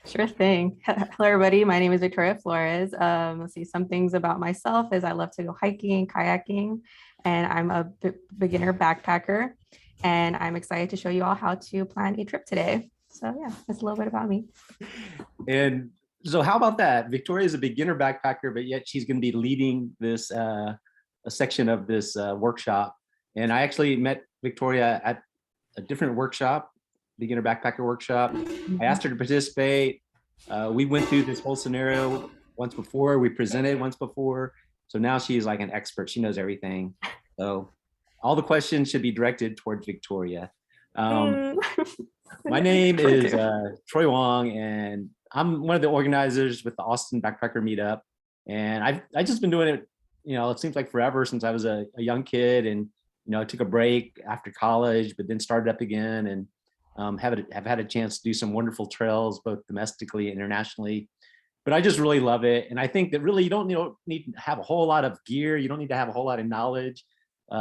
Sure thing. Hello, everybody. My name is Victoria Flores. Let's see, some things about myself is I love to go hiking, kayaking, and I'm a beginner backpacker. And I'm excited to show you all how to plan a trip today. So yeah, that's a little bit about me. And so how about that? Victoria is a beginner backpacker, but yet she's going to be leading this a section of this workshop. And I actually met Victoria at a different workshop, beginner backpacker workshop. I asked her to participate. We went through this whole scenario once before. We presented once before. So now she's like an expert. She knows everything. So all the questions should be directed towards Victoria. My name is Troy Wong, and I'm one of the organizers with the Austin Backpacker Meetup. And I've just been doing it, it seems like forever since I was a young kid, and I took a break after college, but then started up again, and have had a chance to do some wonderful trails, both domestically and internationally. But I just really love it, and I think that really you don't need to have a whole lot of gear. You don't need to have a whole lot of knowledge.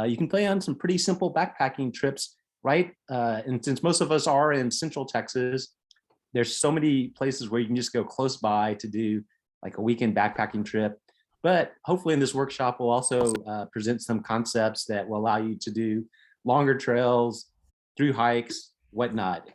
You can play on some pretty simple backpacking trips, right? And since most of us are in Central Texas, there's so many places where you can just go close by to do like a weekend backpacking trip. But hopefully in this workshop, we'll also present some concepts that will allow you to do longer trails, through hikes, whatnot.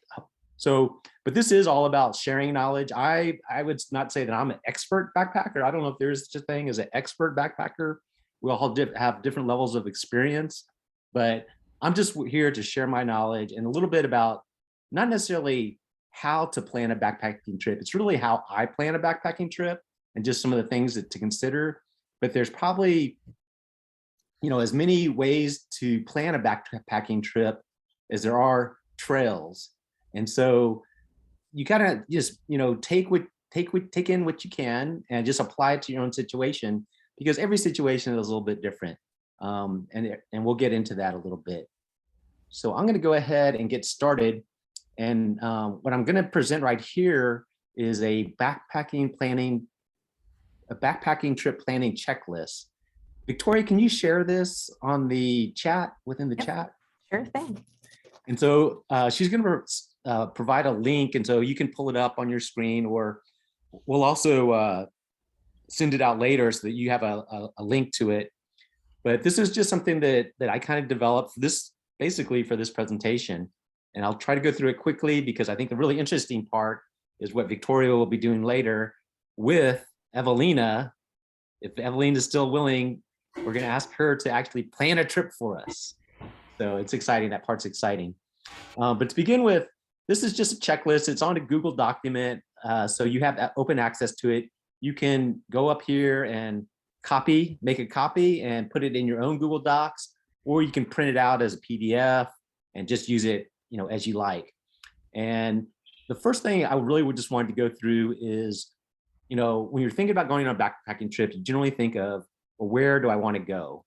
So, but this is all about sharing knowledge. I would not say that I'm an expert backpacker. I don't know if there's such a thing as an expert backpacker. We all have different levels of experience, but I'm just here to share my knowledge and a little bit about not necessarily how to plan a backpacking trip. It's really how I plan a backpacking trip and just some of the things to consider. But there's probably, as many ways to plan a backpacking trip as there are trails. And so you gotta just, take in what you can and just apply it to your own situation, because every situation is a little bit different. And we'll get into that a little bit. So I'm going to go ahead and get started. And what I'm going to present right here is a backpacking trip planning checklist. Victoria, can you share this on the chat, within the chat? Sure thing. And so she's going to provide a link, and so you can pull it up on your screen, or we'll also send it out later so that you have a link to it. But this is just something that I kind of developed basically for this presentation. And I'll try to go through it quickly, because I think the really interesting part is what Victoria will be doing later with Evelina. If Evelina is still willing, we're going to ask her to actually plan a trip for us. So it's exciting. That part's exciting. But to begin with, this is just a checklist. It's on a Google document. So you have open access to it. You can go up here and make a copy and put it in your own Google Docs, or you can print it out as a PDF and just use it, as you like. And the first thing I really would just want to go through is, when you're thinking about going on a backpacking trip, you generally think of, well, where do I want to go?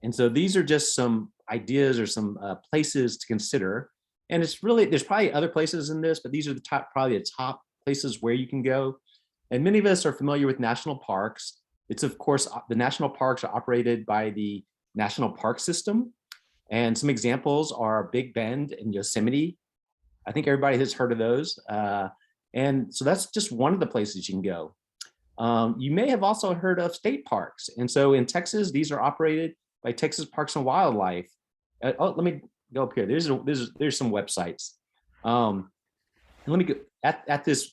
And so these are just some ideas or some places to consider. And it's really, there's probably other places in this, but these are probably the top places where you can go. And many of us are familiar with national parks. It's, of course, the national parks are operated by the National Park System. And some examples are Big Bend and Yosemite. I think everybody has heard of those. And so that's just one of the places you can go. You may have also heard of state parks. And so in Texas, these are operated by Texas Parks and Wildlife. Let me go up here. There's some websites. Let me go at this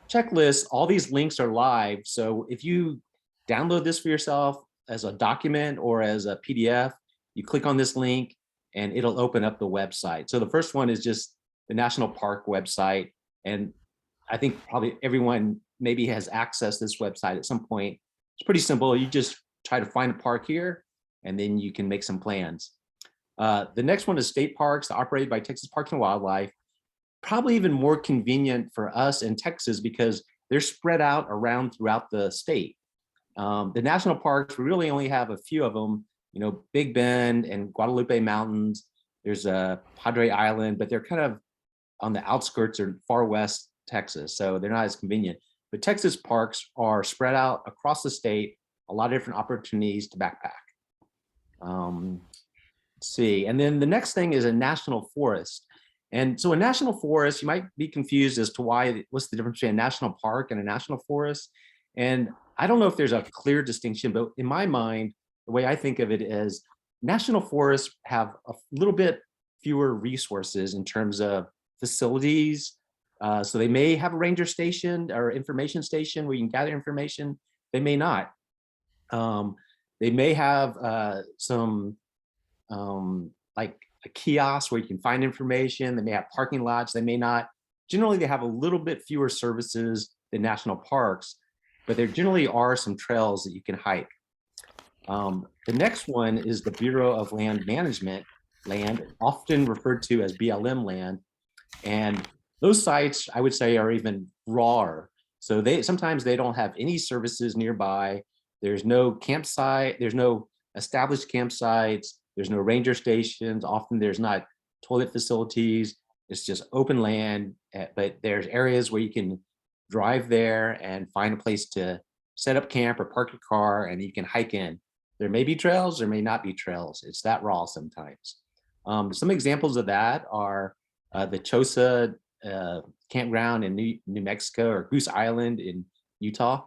checklist. All these links are live. So if you download this for yourself as a document or as a PDF, you click on this link and it'll open up the website. So the first one is just the National Park website. And I think probably everyone maybe has accessed this website at some point. It's pretty simple. You just try to find a park here, and then you can make some plans. The next one is state parks operated by Texas Parks and Wildlife. Probably even more convenient for us in Texas because they're spread out throughout the state. The national parks, we really only have a few of them, Big Bend and Guadalupe Mountains. There's a Padre Island, but they're kind of on the outskirts or far west Texas, so they're not as convenient. But Texas parks are spread out across the state, a lot of different opportunities to backpack. Let's see, and then the next thing is a national forest. And so a national forest, you might be confused as to what's the difference between a national park and a national forest. And I don't know if there's a clear distinction, but in my mind, the way I think of it is national forests have a little bit fewer resources in terms of facilities. So they may have a ranger station or information station where you can gather information. They may not. They may have some like a kiosk where you can find information. They may have parking lots. They may not. Generally, they have a little bit fewer services than national parks, but there generally are some trails that you can hike. The next one is the Bureau of Land Management land, often referred to as BLM land. And those sites, I would say, are even rawer. So sometimes they don't have any services nearby. There's no campsite, there's no established campsites, there's no ranger stations. Often there's not toilet facilities. It's just open land, but there's areas where you can drive there and find a place to set up camp or park your car and you can hike in. There may be trails, there may not be trails. It's that raw sometimes. Some examples of that are the Chosa Campground in New Mexico, or Goose Island in Utah.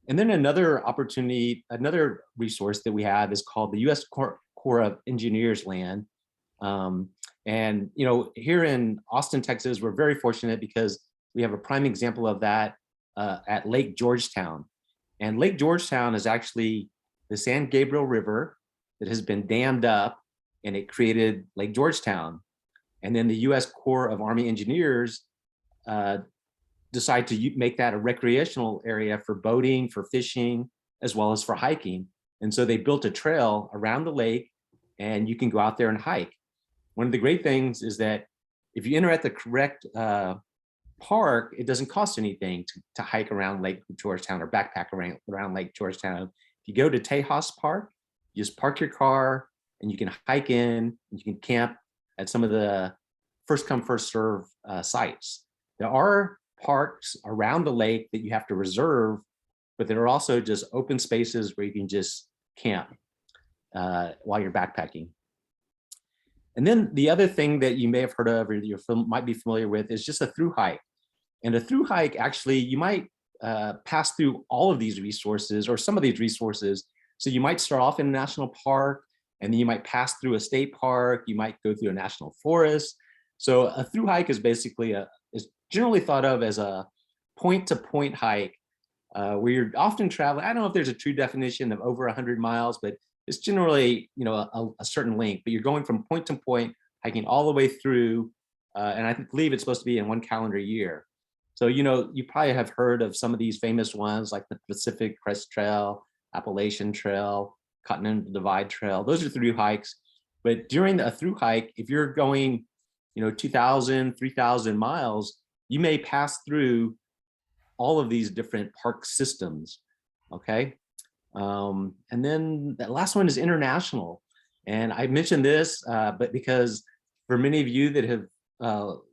And then another opportunity, another resource that we have is called the U.S. Corps of Engineers land. And here in Austin, Texas, we're very fortunate because we have a prime example of that at Lake Georgetown. And Lake Georgetown is actually the San Gabriel River that has been dammed up, and it created Lake Georgetown. And then the U.S. Corps of Army Engineers decide to make that a recreational area for boating, for fishing, as well as for hiking. And so they built a trail around the lake, and you can go out there and hike. One of the great things is that if you enter at the correct park, it doesn't cost anything to hike around Lake Georgetown or backpack around Lake Georgetown. If you go to Tejas Park, you just park your car and you can hike in, and you can camp at some of the first come, first serve sites. There are parks around the lake that you have to reserve, but there are also just open spaces where you can just camp while you're backpacking. And then the other thing that you may have heard of or you might be familiar with is just a thru-hike. And a thru-hike, actually, you might pass through all of these resources or some of these resources. So you might start off in a national park, and then you might pass through a state park. You might go through a national forest. So a thru-hike is basically is generally thought of as a point-to-point hike where you're often traveling. I don't know if there's a true definition of over 100 miles, but it's generally a certain length. But you're going from point to point, hiking all the way through, and I believe it's supposed to be in one calendar year. So you probably have heard of some of these famous ones like the Pacific Crest Trail, Appalachian Trail, Continental Divide Trail. Those are through hikes. But during a through hike, if you're going 2,000, 3,000 miles, you may pass through all of these different park systems. Okay. And then that last one is international. And I mentioned this, but because for many of you that have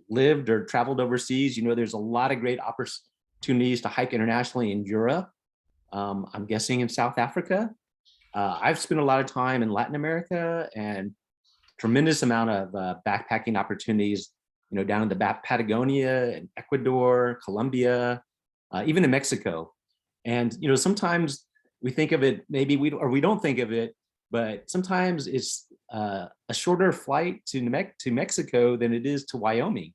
lived or traveled overseas, there's a lot of great opportunities to hike internationally in Europe. I'm guessing in South Africa. I've spent a lot of time in Latin America, and tremendous amount of backpacking opportunities, down in the Patagonia and Ecuador, Colombia, even in Mexico. And, sometimes we think of it, maybe we don't think of it, but sometimes it's a shorter flight to Mexico than it is to Wyoming.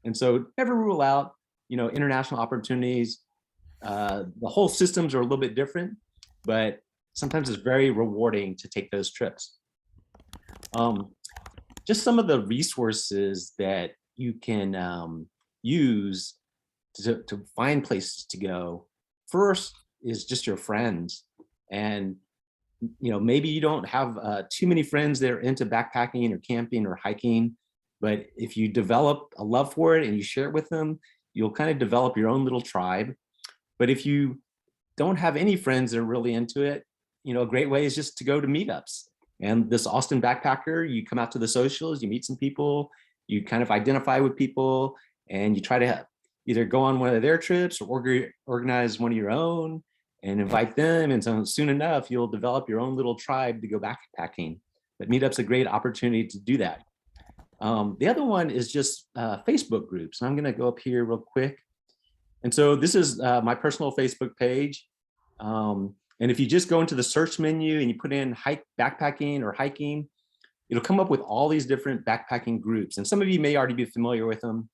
And so never rule out, international opportunities. The whole systems are a little bit different, but sometimes it's very rewarding to take those trips. Just some of the resources that you can use to find places to go. First is just your friends. And maybe you don't have too many friends that are into backpacking or camping or hiking, but if you develop a love for it and you share it with them, you'll kind of develop your own little tribe. But if you don't have any friends that are really into it, a great way is just to go to meetups. And this Austin backpacker, you come out to the socials, you meet some people, you kind of identify with people, and you try to either go on one of their trips or organize one of your own and invite them. And so soon enough, you'll develop your own little tribe to go backpacking. But Meetup's a great opportunity to do that. The other one is just Facebook groups. And I'm going to go up here real quick. And so this is my personal Facebook page. And if you just go into the search menu and you put in backpacking or hiking, it'll come up with all these different backpacking groups. And some of you may already be familiar with them.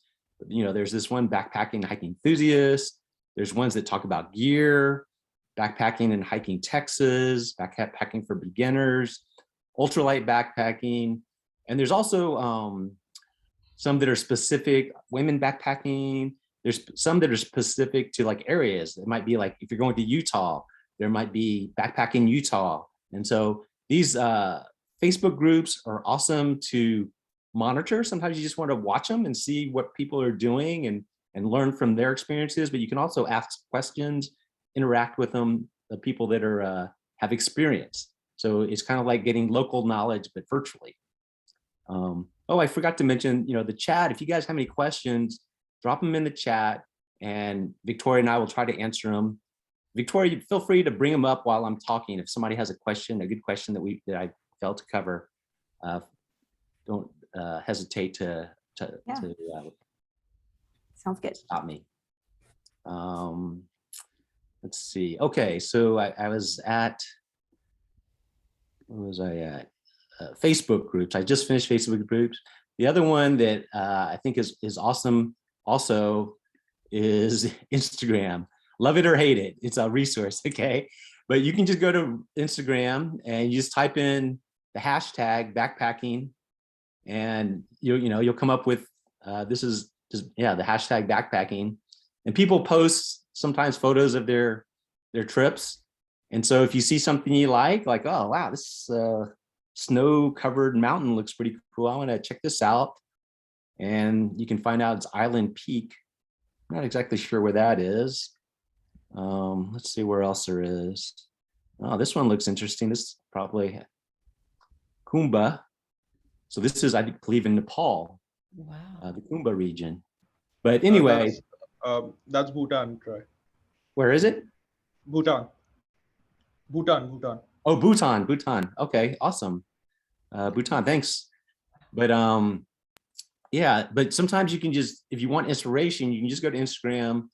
You know, there's this one, backpacking and hiking enthusiasts. There's ones that talk about gear, backpacking and hiking Texas, backpacking for beginners, ultralight backpacking. And there's also some that are specific, women backpacking. There's some that are specific to like areas. It might be like, if you're going to Utah, there might be backpacking Utah. And so these Facebook groups are awesome to monitor. Sometimes you just want to watch them and see what people are doing and learn from their experiences, but you can also ask questions, interact with them, the people that are have experience. So it's kind of like getting local knowledge, but virtually. Oh, I forgot to mention, you know, the chat. If you guys have any questions, drop them in the chat and Victoria and I will try to answer them. Victoria, feel free to bring them up while I'm talking. If somebody has a question, a good question that I failed to cover, don't hesitate to sounds good. Stop me. Let's see. Okay, so I was at, where was I at? Facebook groups. I just finished Facebook groups. The other one that I think is awesome also is Instagram. Love it or hate it. It's a resource, okay? But you can just go to Instagram and you just type in the hashtag backpacking, and you'll come up with this is just, yeah, the hashtag backpacking. And people post sometimes photos of their trips. And so if you see something you like, oh wow, this snow-covered mountain looks pretty cool, I want to check this out. And you can find out it's Island Peak. I'm not exactly sure where that is. Let's see where else there is. Oh, this one looks interesting. This is probably Kumbh. So this is, I believe, in Nepal. Wow. The Kumbh region. But anyway. That's Bhutan, Troy. Where is it? Bhutan. Oh, Bhutan. Okay, awesome. Bhutan, thanks. But yeah, but sometimes you can just, if you want inspiration, you can just go to Instagram,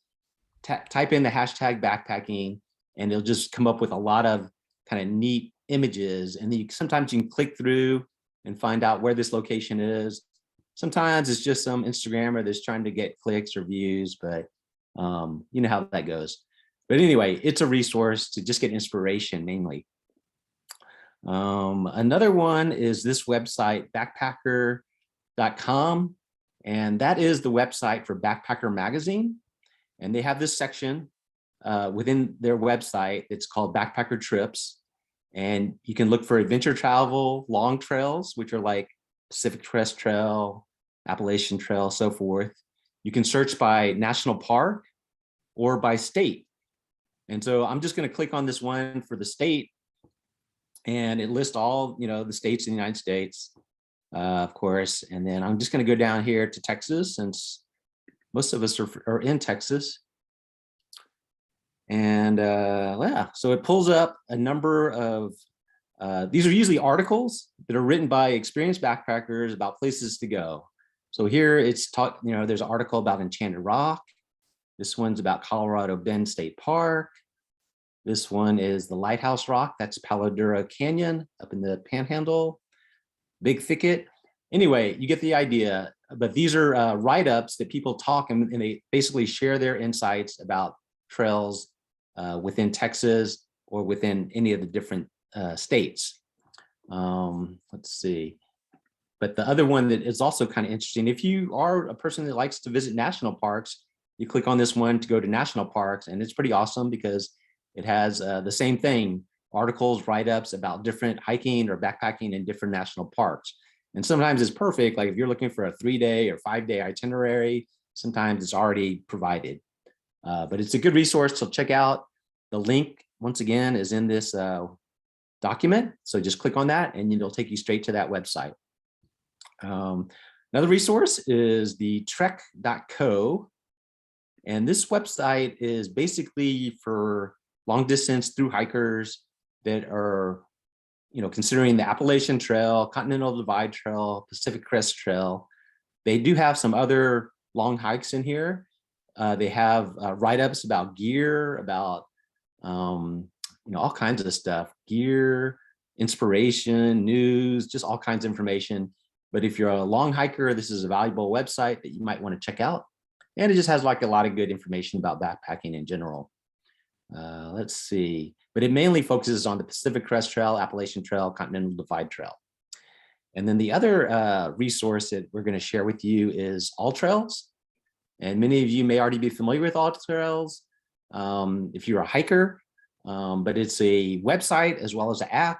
type in the hashtag backpacking, and it'll just come up with a lot of kind of neat images. And then sometimes you can click through and find out where this location is. Sometimes it's just some Instagrammer that's trying to get clicks or views, but you know how that goes. But anyway, it's a resource to just get inspiration mainly. Another one is this website, backpacker.com. And that is the website for Backpacker Magazine. And they have this section within their website. It's called Backpacker Trips. And you can look for adventure travel, long trails, which are like Pacific Crest Trail, Appalachian Trail, so forth. You can search by national park or by state. And so I'm just going to click on this one for the state, and it lists all, the states in the United States, of course. And then I'm just going to go down here to Texas, since most of us are in Texas. And yeah, so it pulls up a number of, these are usually articles that are written by experienced backpackers about places to go. So here it's taught, there's an article about Enchanted Rock. This one's about Colorado Bend State Park. This one is the Lighthouse Rock. That's Palo Duro Canyon up in the Panhandle. Big Thicket. Anyway, you get the idea. But these are write-ups that people talk, and they basically share their insights about trails within Texas or within any of the different states. Let's see. But the other one that is also kind of interesting, if you are a person that likes to visit national parks, you click on this one to go to national parks, and it's pretty awesome because it has the same thing, articles, write-ups about different hiking or backpacking in different national parks. And sometimes it's perfect, like if you're looking for a 3-day or 5-day itinerary, sometimes it's already provided. But it's a good resource to check out. The link, once again, is in this document. So just click on that and it'll take you straight to that website. Another resource is the trek.co. And this website is basically for long distance thru hikers that are considering the Appalachian Trail, Continental Divide Trail, Pacific Crest Trail, they do have some other long hikes in here. They have write-ups about gear, about all kinds of stuff, gear, inspiration, news, just all kinds of information. But if you're a long hiker, this is a valuable website that you might want to check out. And it just has like a lot of good information about backpacking in general. Let's see, but it mainly focuses on the Pacific Crest Trail, Appalachian Trail, Continental Divide Trail. And then the other resource that we're going to share with you is All Trails. And many of you may already be familiar with All Trails if you're a hiker, but it's a website as well as an app.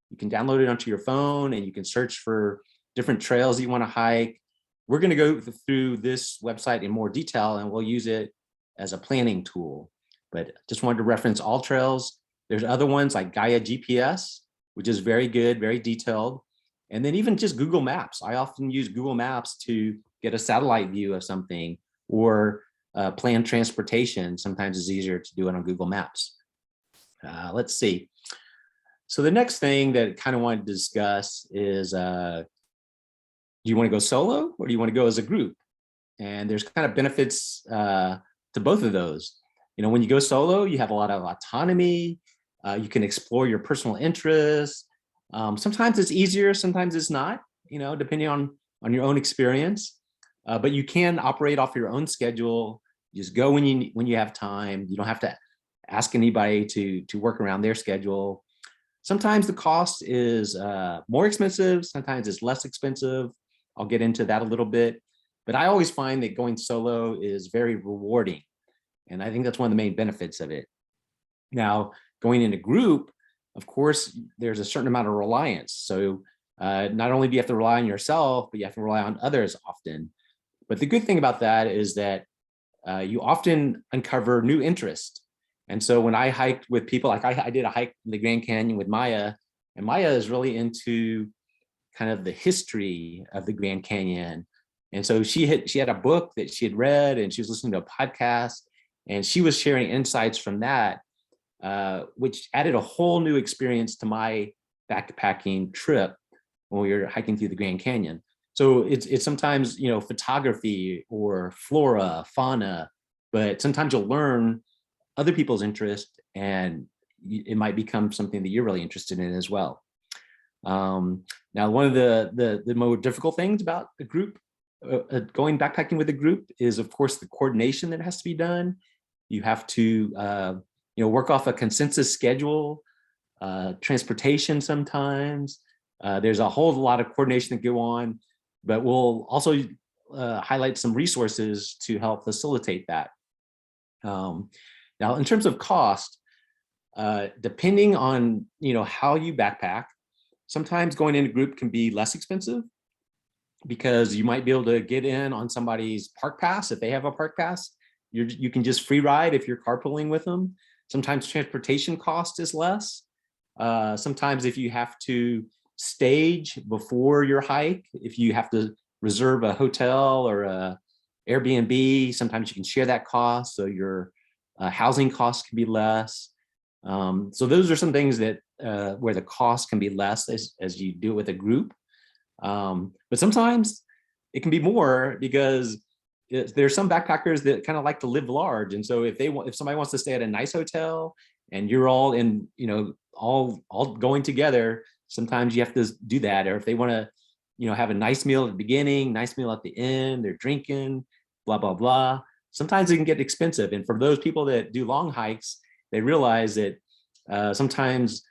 You can download it onto your phone and you can search for different trails that you want to hike. We're going to go through this website in more detail and we'll use it as a planning tool. But just wanted to reference All Trails. There's other ones like Gaia GPS, which is very good, very detailed. And then even just Google Maps. I often use Google Maps to get a satellite view of something or plan transportation. Sometimes it's easier to do it on Google Maps. Let's see. So the next thing that I kind of wanted to discuss is, do you want to go solo or do you want to go as a group? And there's kind of benefits to both of those. When you go solo, you have a lot of autonomy. You can explore your personal interests. Sometimes it's easier, sometimes it's not, depending on your own experience. But you can operate off your own schedule. You just go when you have time. You don't have to ask anybody to work around their schedule. Sometimes the cost is more expensive. Sometimes it's less expensive. I'll get into that a little bit. But I always find that going solo is very rewarding. And I think that's one of the main benefits of it. Now, going in a group, of course, there's a certain amount of reliance. So not only do you have to rely on yourself, but you have to rely on others often. But the good thing about that is that you often uncover new interest. And so when I hiked with people, like I did a hike in the Grand Canyon with Maya, and Maya is really into kind of the history of the Grand Canyon. And so she had a book that she had read and she was listening to a podcast and she was sharing insights from that, which added a whole new experience to my backpacking trip when we were hiking through the Grand Canyon. So it's sometimes, photography or flora, fauna, but sometimes you'll learn other people's interest and it might become something that you're really interested in as well. Now, one of the more difficult things about a group, going backpacking with a group is, of course, the coordination that has to be done. You have to, work off a consensus schedule, transportation sometimes. There's a whole lot of coordination that go on, but we'll also highlight some resources to help facilitate that. Now, in terms of cost, depending on, how you backpack, sometimes going in a group can be less expensive because you might be able to get in on somebody's park pass. If they have a park pass, you can just free ride if you're carpooling with them. Sometimes transportation cost is less. Sometimes if you have to stage before your hike, if you have to reserve a hotel or a Airbnb, sometimes you can share that cost. So your housing costs can be less. So those are some things that where the cost can be less as you do it with a group. But sometimes it can be more because there's some backpackers that kind of like to live large. And so if somebody wants to stay at a nice hotel and you're all in, all going together, sometimes you have to do that. Or if they want to, have a nice meal at the beginning, nice meal at the end, they're drinking, blah, blah, blah. Sometimes it can get expensive. And for those people that do long hikes, they realize that sometimes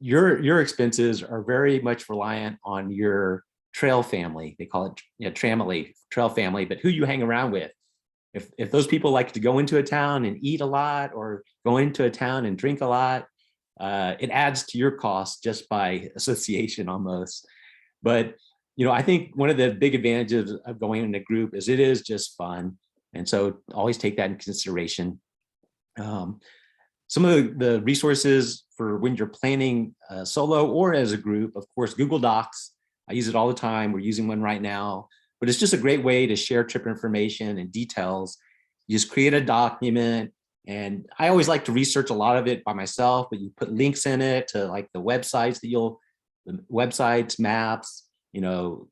your expenses are very much reliant on your trail family. They call it trail family, but who you hang around with. If those people like to go into a town and eat a lot or go into a town and drink a lot, it adds to your cost just by association almost. But, I think one of the big advantages of going in a group is it is just fun. And so always take that in consideration. Some of the resources for when you're planning solo or as a group, of course, Google Docs. I use it all the time. We're using one right now, but it's just a great way to share trip information and details. You just create a document And I always like to research a lot of it by myself, but you put links in it to like the websites the websites, maps,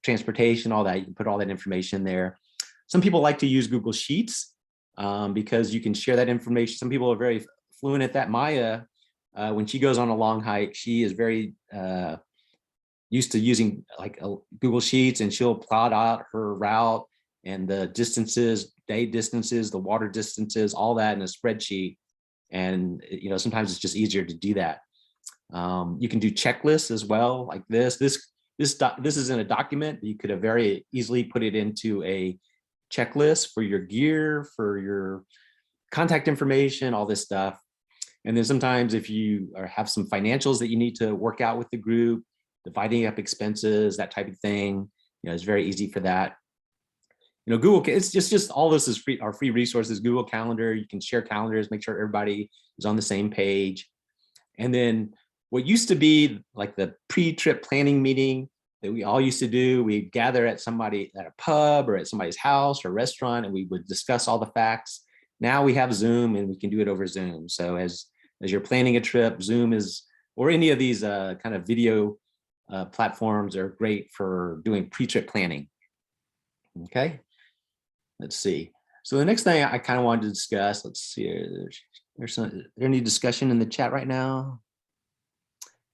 transportation, all that. You can put all that information there. Some people like to use Google Sheets because you can share that information. Some people are very fluent at that. Maya, when she goes on a long hike, she is very used to using like Google Sheets, and she'll plot out her route and the distances, day distances, the water distances, all that in a spreadsheet. And sometimes it's just easier to do that. You can do checklists as well, like this. This is in a document. You could have very easily put it into a checklist for your gear, for your contact information, all this stuff. And then sometimes if you have some financials that you need to work out with the group, dividing up expenses, that type of thing, it's very easy for that. Google, it's just all this is free, our free resources. Google Calendar, you can share calendars, make sure everybody is on the same page. And then what used to be like the pre-trip planning meeting that we all used to do, we'd gather at a pub or at somebody's house or restaurant, and we would discuss all the facts. Now we have Zoom, and we can do it over Zoom. So as you're planning a trip, Zoom is, or any of these kind of video platforms are great for doing pre-trip planning. Okay, let's see. So the next thing I kind of wanted to discuss, let's see, is there any discussion in the chat right now?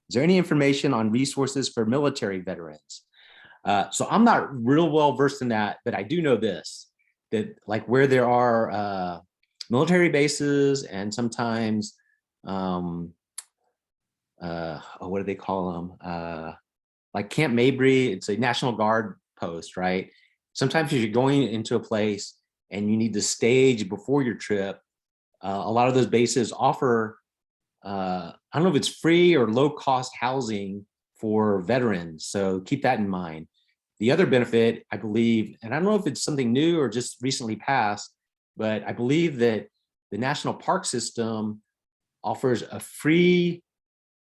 Is there any information on resources for military veterans? So I'm not real well versed in that, but I do know this, that like where there are military bases and sometimes, what do they call them? Like Camp Mabry, it's a National Guard post, right? Sometimes if you're going into a place and you need to stage before your trip, a lot of those bases offer, I don't know if it's free or low cost housing for veterans. So keep that in mind. The other benefit, I believe, and I don't know if it's something new or just recently passed, but I believe that the National Park System offers a free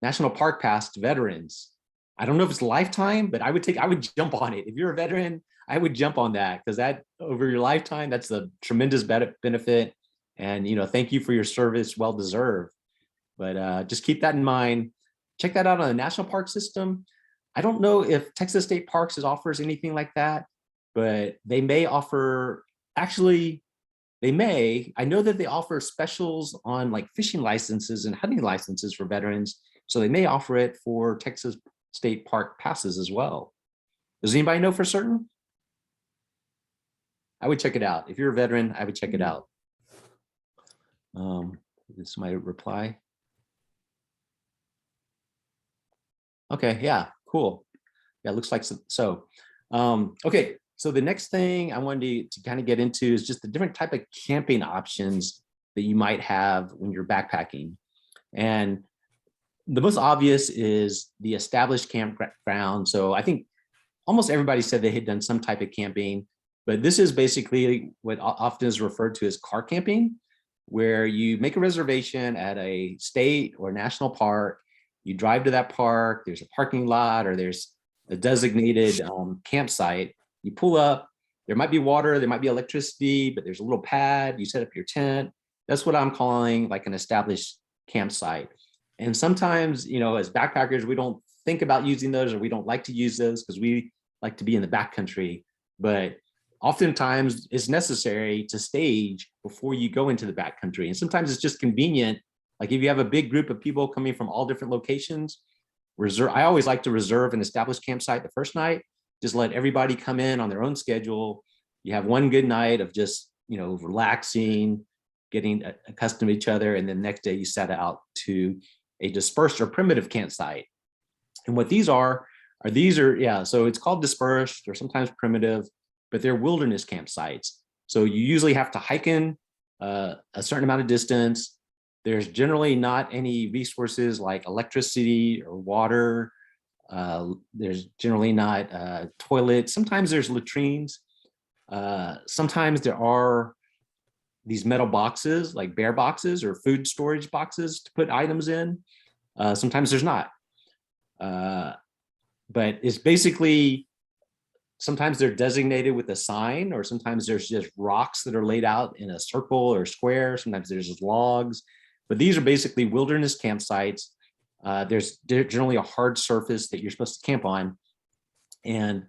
National Park Pass to veterans. I don't know if it's lifetime, but I would jump on it. If you're a veteran, I would jump on that, because that over your lifetime, that's a tremendous benefit. And, thank you for your service, well deserved. But just keep that in mind. Check that out on the National Park System. I don't know if Texas State Parks offers anything like that, but they may offer, actually, they may. I know that they offer specials on like fishing licenses and hunting licenses for veterans. So they may offer it for Texas State Park passes as well. Does anybody know for certain? I would check it out. If you're a veteran, I would check it out. This is my reply. Okay, yeah, cool. Yeah, looks like so. Okay, so the next thing I wanted to kind of get into is just the different type of camping options that you might have when you're backpacking. And the most obvious is the established campground. So I think almost everybody said they had done some type of camping, but this is basically what often is referred to as car camping, where you make a reservation at a state or national park. You drive to that park, there's a parking lot or there's a designated campsite. You pull up, there might be water, there might be electricity, but there's a little pad, you set up your tent. That's what I'm calling like an established campsite. And sometimes, as backpackers, we don't think about using those, or we don't like to use those because we like to be in the backcountry. But oftentimes it's necessary to stage before you go into the backcountry. And sometimes it's just convenient. Like if you have a big group of people coming from all different locations, I always like to reserve an established campsite the first night, just let everybody come in on their own schedule. You have one good night of just, relaxing, getting accustomed to each other. And then the next day you set out to a dispersed or primitive campsite. And what these are, so it's called dispersed or sometimes primitive, but they're wilderness campsites. So you usually have to hike in a certain amount of distance. There's generally not any resources like electricity or water. There's generally not toilets. Sometimes there's latrines. Sometimes there are these metal boxes, like bear boxes or food storage boxes to put items in. Sometimes there's not. But it's basically sometimes they're designated with a sign, or sometimes there's just rocks that are laid out in a circle or square. Sometimes there's just logs, but these are basically wilderness campsites. There's generally a hard surface that you're supposed to camp on, and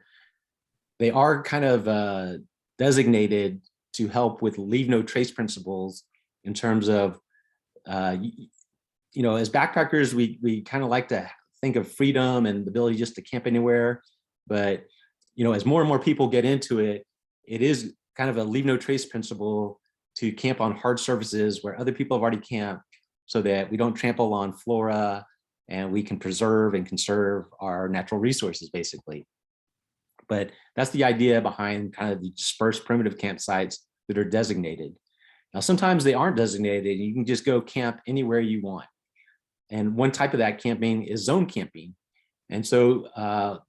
they are kind of designated to help with leave no trace principles in terms of, as backpackers, we kind of like to think of freedom and the ability just to camp anywhere. But, as more and more people get into it, it is kind of a leave no trace principle to camp on hard surfaces where other people have already camped, so that we don't trample on flora and we can preserve and conserve our natural resources, basically. But that's the idea behind kind of the dispersed primitive campsites that are designated. Now, sometimes they aren't designated. You can just go camp anywhere you want. And one type of that camping is zone camping. And so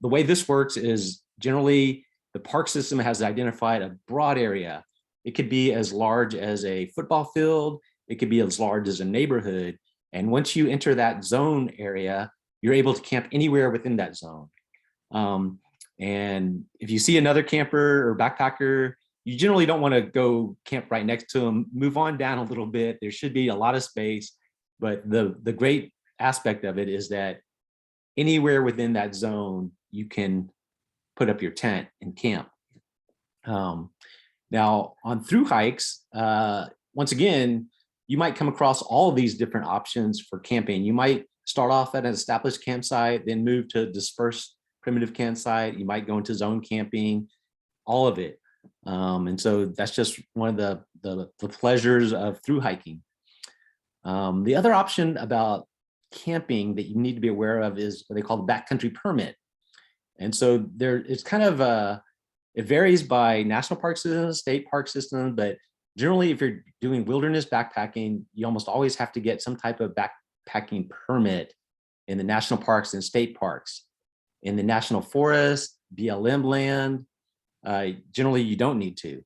the way this works is generally the park system has identified a broad area. It could be as large as a football field. It could be as large as a neighborhood. And once you enter that zone area, you're able to camp anywhere within that zone. And if you see another camper or backpacker, you generally don't want to go camp right next to them. Move on down a little bit. There should be a lot of space. But the great aspect of it is that anywhere within that zone, you can put up your tent and camp. Now, on through hikes, once again, you might come across all of these different options for camping. You might start off at an established campsite, then move to a dispersed primitive campsite. You might go into zone camping, all of it. And so that's just one of the pleasures of through hiking. The other option about camping that you need to be aware of is what they call the backcountry permit. And so it's kind of it varies by national park system, state park system, but generally if you're doing wilderness backpacking, you almost always have to get some type of backpacking permit in the national parks and state parks. In the national forest, BLM land, generally you don't need to.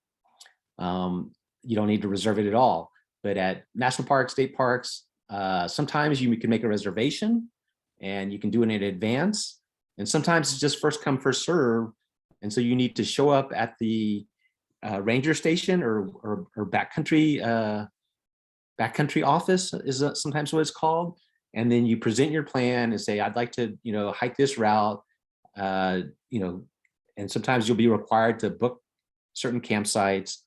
You don't need to reserve it at all. But at national parks, state parks, sometimes you can make a reservation and you can do it in advance. And sometimes it's just first come, first serve. And so you need to show up at the ranger station or backcountry office is sometimes what it's called. And then you present your plan and say, I'd like to, hike this route, and sometimes you'll be required to book certain campsites,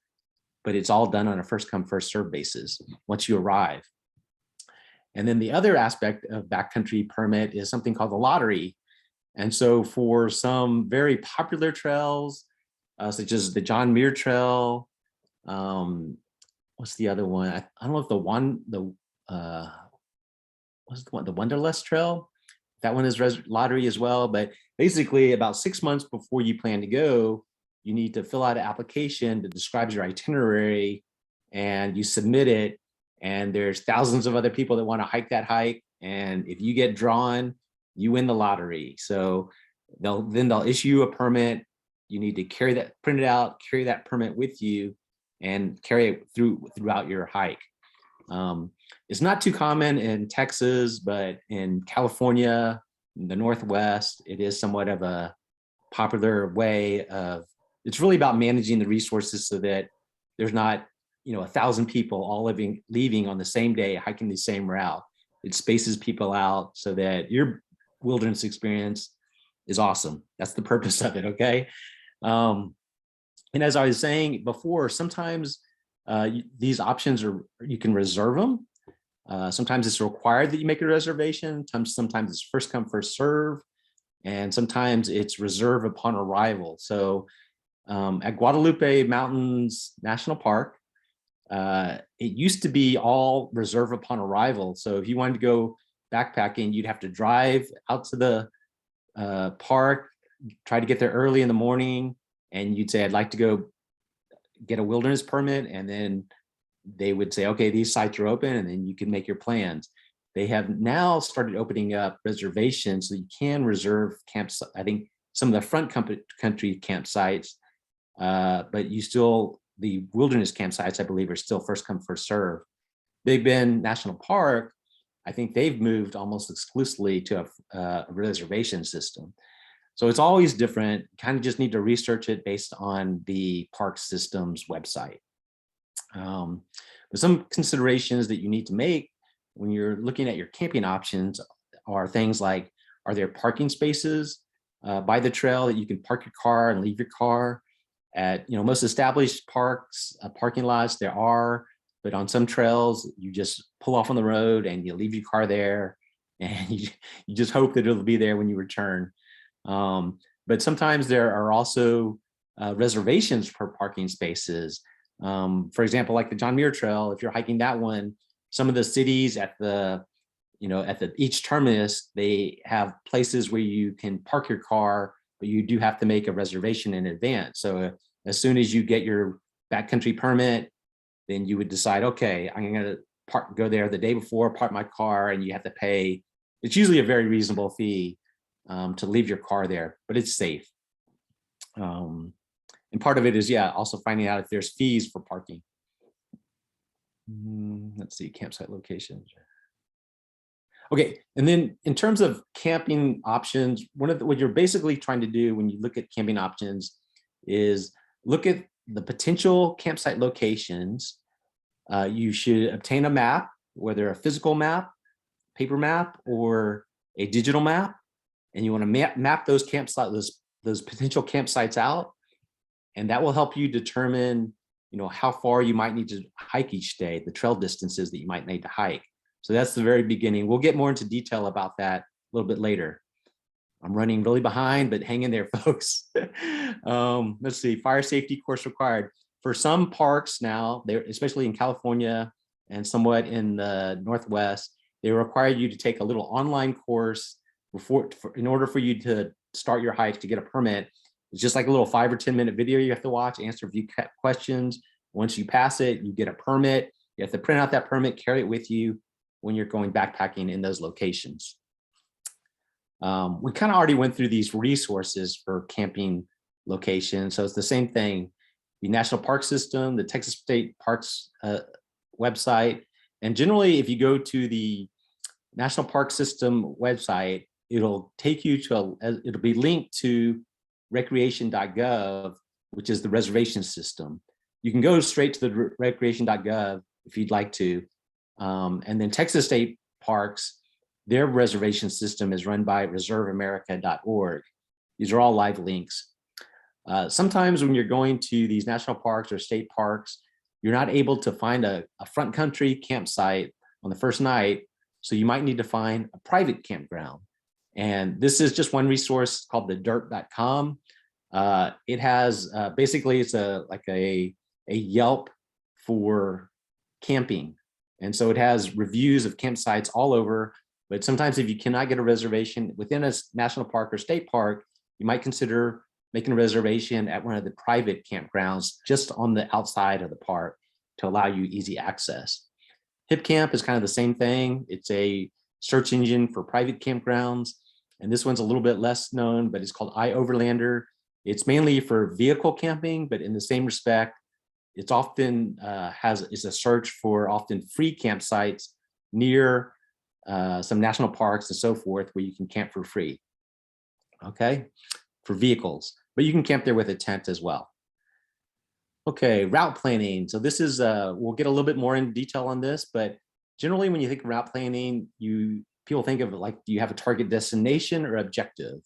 but it's all done on a first come, first serve basis once you arrive. And then the other aspect of backcountry permit is something called the lottery. And so for some very popular trails, such as the John Muir Trail, what's the other one? I don't know if the Wanderlust Trail, that one is lottery as well. But basically about 6 months before you plan to go, you need to fill out an application that describes your itinerary and you submit it. And there's thousands of other people that want to hike that hike. And if you get drawn, you win the lottery. So they'll issue you a permit. You need to print it out, carry that permit with you, and carry it throughout your hike. It's not too common in Texas, but in California, in the Northwest, it is somewhat of a popular way of, it's really about managing the resources so that there's not, 1,000 people all leaving on the same day, hiking the same route. It spaces people out so that your wilderness experience is awesome. That's the purpose of it, okay? And as I was saying before, sometimes these options you can reserve them. Sometimes it's required that you make a reservation. Sometimes it's first come, first serve. And sometimes it's reserve upon arrival. So at Guadalupe Mountains National Park, it used to be all reserve upon arrival. So if you wanted to go backpacking, you'd have to drive out to the park, try to get there early in the morning, and you'd say, I'd like to go get a wilderness permit. And then they would say, okay, these sites are open, and then you can make your plans. They have now started opening up reservations so you can reserve camps. I think some of the front country campsites, but the wilderness campsites, I believe, are still first come, first serve. Big Bend National Park, I think they've moved almost exclusively to a reservation system. So it's always different. Kind of just need to research it based on the park system's website. But some considerations that you need to make when you're looking at your camping options are things like, are there parking spaces by the trail that you can park your car and leave your car? At most established parks, parking lots, there are, but on some trails, you just pull off on the road and you leave your car there, and you just hope that it'll be there when you return. But sometimes there are also reservations for parking spaces. For example, like the John Muir Trail, if you're hiking that one, some of the cities at the each terminus, they have places where you can park your car, but you do have to make a reservation in advance. So as soon as you get your backcountry permit, then you would decide, okay, I'm going to go there the day before, park my car, and you have to pay. It's usually a very reasonable fee to leave your car there, but it's safe. And part of it is, also finding out if there's fees for parking. Let's see, campsite locations. Okay, and then in terms of camping options, what you're basically trying to do when you look at camping options is look at the potential campsite locations. You should obtain a map, whether a physical map, paper map, or a digital map, and you want to map those campsites, those potential campsites out, and that will help you determine, how far you might need to hike each day, the trail distances that you might need to hike. So that's the very beginning. We'll get more into detail about that a little bit later. I'm running really behind, but hang in there, folks. Let's see, fire safety course required. For some parks now, especially in California and somewhat in the Northwest, they require you to take a little online course in order for you to start your hike to get a permit. It's just like a little 5 or 10 minute video you have to watch, answer a few questions. Once you pass it, you get a permit. You have to print out that permit, carry it with you when you're going backpacking in those locations. We kind of already went through these resources for camping locations. So it's the same thing. The National Park System, the Texas State Parks website. And generally, if you go to the National Park System website, it'll take you to, it'll be linked to recreation.gov, which is the reservation system. You can go straight to the recreation.gov if you'd like to. And then Texas State Parks, their reservation system is run by reserveamerica.org. These are all live links. Sometimes when you're going to these national parks or state parks, you're not able to find a front country campsite on the first night. So you might need to find a private campground. And this is just one resource called the dirt.com. It has basically it's like a Yelp for camping. And so it has reviews of campsites all over. But sometimes if you cannot get a reservation within a national park or state park, you might consider making a reservation at one of the private campgrounds just on the outside of the park to allow you easy access. HipCamp is kind of the same thing. It's a search engine for private campgrounds. And this one's a little bit less known, but it's called iOverlander. It's mainly for vehicle camping, but in the same respect, it's often is a search for often free campsites near some national parks and so forth where you can camp for free, okay, for vehicles, but you can camp there with a tent as well. Okay, route planning. So this is, we'll get a little bit more in detail on this, but generally when you think of route planning, people think of it like, do you have a target destination or objective?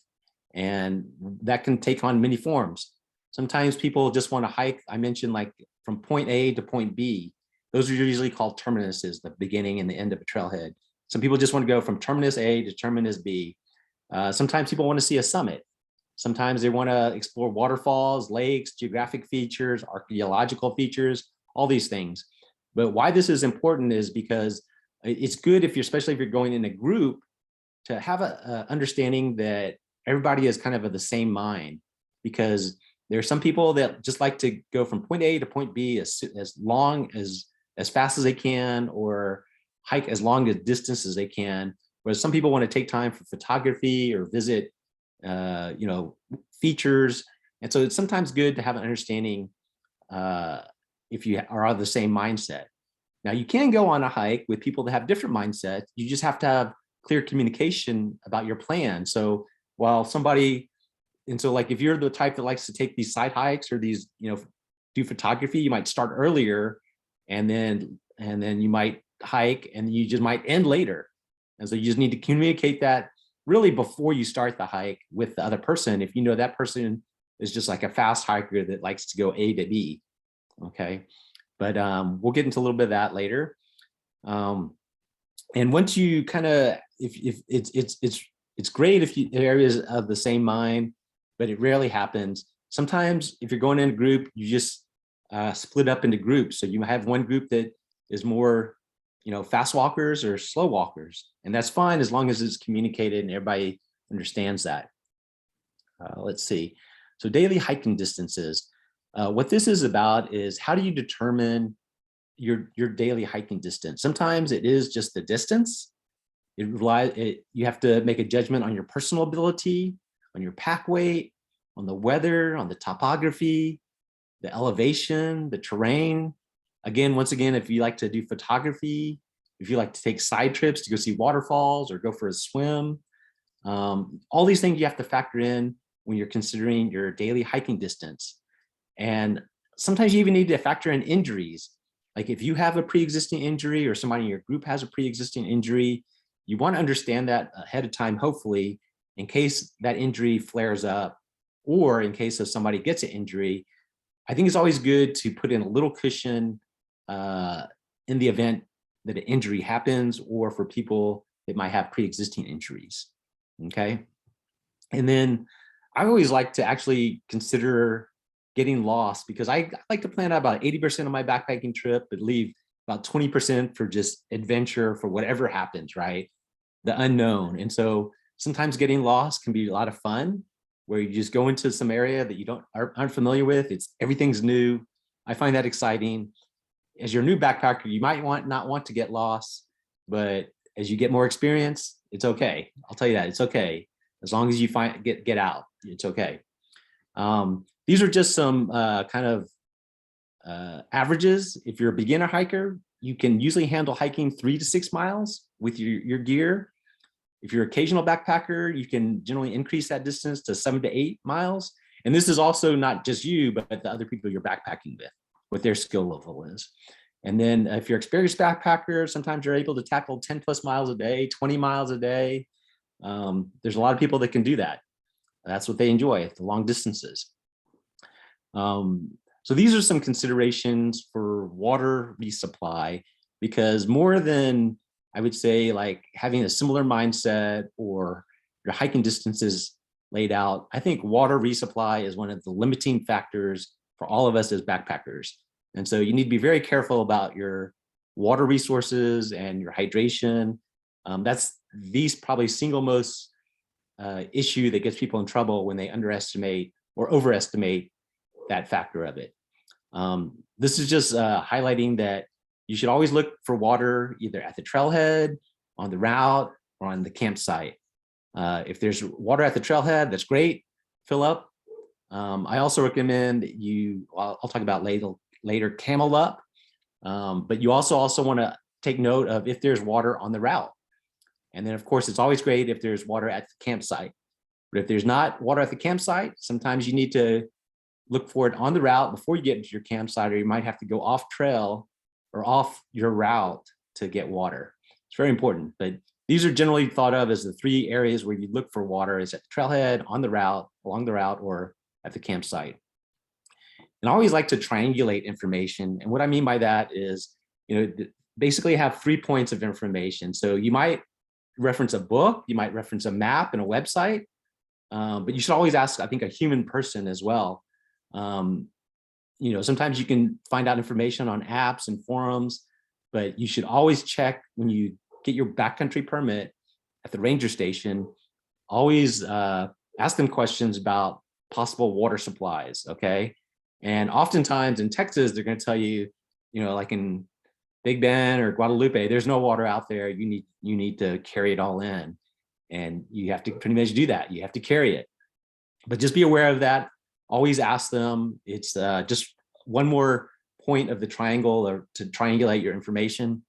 And that can take on many forms. Sometimes people just want to hike. I mentioned like from point A to point B. Those are usually called terminuses, the beginning and the end of a trailhead. Some people just want to go from terminus A to terminus B. Sometimes people want to see a summit. Sometimes they want to explore waterfalls, lakes, geographic features, archaeological features, all these things. But why this is important is because it's good especially if you're going in a group, to have a understanding that everybody is kind of the same mind, because there are some people that just like to go from point A to point B as fast as they can, or hike as long a distance as they can. Whereas some people want to take time for photography or visit, features. And so it's sometimes good to have an understanding if you are of the same mindset. Now you can go on a hike with people that have different mindsets. You just have to have clear communication about your plan. So while somebody and so like if you're the type that likes to take these side hikes or these, do photography, you might start earlier, and then you might hike and you just might end later. And so you just need to communicate that really before you start the hike with the other person. If you know that person is just like a fast hiker that likes to go A to B. Okay. But we'll get into a little bit of that later. And once you kind of, if it's great if you areas of the same mind, but it rarely happens. Sometimes if you're going in a group, you just split up into groups. So you have one group that is more, fast walkers or slow walkers, and that's fine as long as it's communicated and everybody understands that. Let's see. So daily hiking distances. What this is about is how do you determine your daily hiking distance? Sometimes it is just the distance. You have to make a judgment on your personal ability, on your pack weight, on the weather, on the topography, the elevation, the terrain. Again, once again, if you like to do photography, if you like to take side trips to go see waterfalls or go for a swim, all these things you have to factor in when you're considering your daily hiking distance. And sometimes you even need to factor in injuries. Like if you have a pre-existing injury or somebody in your group has a pre-existing injury, you want to understand that ahead of time, hopefully, in case that injury flares up or in case of somebody gets an injury. I think it's always good to put in a little cushion in the event that an injury happens or for people that might have pre-existing injuries, okay? And then I always like to actually consider getting lost because I like to plan out about 80% of my backpacking trip, but leave about 20% for just adventure for whatever happens, right? The unknown. And so sometimes getting lost can be a lot of fun where you just go into some area that you aren't familiar with. Everything's new. I find that exciting. As your new backpacker, you might not want to get lost, but as you get more experience, it's okay. I'll tell you that it's okay. As long as you get out, it's okay. These are just some kind of averages. If you're a beginner hiker, you can usually handle hiking 3 to 6 miles with your gear. If you're an occasional backpacker, you can generally increase that distance to 7 to 8 miles. And this is also not just you, but the other people you're backpacking with, what their skill level is. And then if you're an experienced backpacker, sometimes you're able to tackle 10 plus miles a day, 20 miles a day. There's a lot of people that can do that. That's what they enjoy, the long distances. So these are some considerations for water resupply, because more than, I would say, like having a similar mindset or your hiking distances laid out, I think water resupply is one of the limiting factors for all of us as backpackers. And so you need to be very careful about your water resources and your hydration. That's the probably single most issue that gets people in trouble when they underestimate or overestimate that factor of it. This is just highlighting that you should always look for water either at the trailhead, on the route, or on the campsite. If there's water at the trailhead, that's great, fill up. I also recommend that I'll talk about later, camel up, but you also want to take note of if there's water on the route. And then of course, it's always great if there's water at the campsite. But if there's not water at the campsite, sometimes you need to look for it on the route before you get into your campsite, or you might have to go off trail or off your route to get water. It's very important, but these are generally thought of as the 3 areas where you look for water: is at the trailhead, on the route, along the route, or at the campsite. And I always like to triangulate information. And what I mean by that is, basically have 3 points of information. So you might reference a book, you might reference a map and a website, but you should always ask, I think, a human person as well. Sometimes you can find out information on apps and forums, but you should always check when you get your backcountry permit at the ranger station. Always ask them questions about possible water supplies, okay? And oftentimes in Texas, they're going to tell you, like in Big Bend or Guadalupe, there's no water out there. You need to carry it all in, and you have to pretty much do that. You have to carry it, but just be aware of that. Always ask them. It's just one more point of the triangle, or to triangulate your information.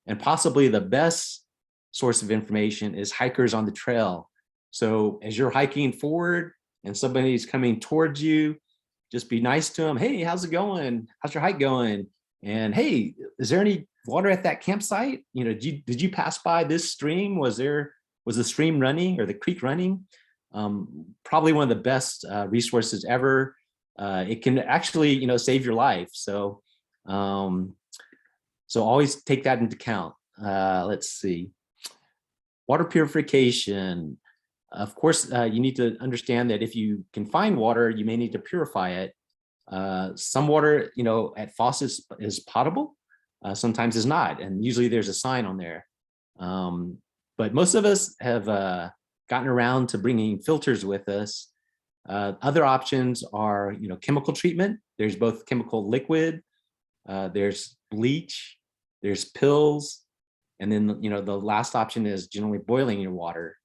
And possibly the best source of information is hikers on the trail. So as you're hiking forward and somebody's coming towards you, just be nice to them. Hey, how's it going? How's your hike going? And hey, is there any water at that campsite? You know, did you pass by this stream? Was the stream running or the creek running? Probably one of the best resources ever. It can actually, you know, save your life. So, so always take that into account. Let's see. Water purification. Of course, you need to understand that if you can find water, you may need to purify it. Some water, you know, at faucets is potable. Sometimes is not, and usually there's a sign on there. But most of us have gotten around to bringing filters with us. Other options are, you know, chemical treatment. There's both chemical liquid, there's bleach, there's pills, and then, you know, the last option is generally boiling your water.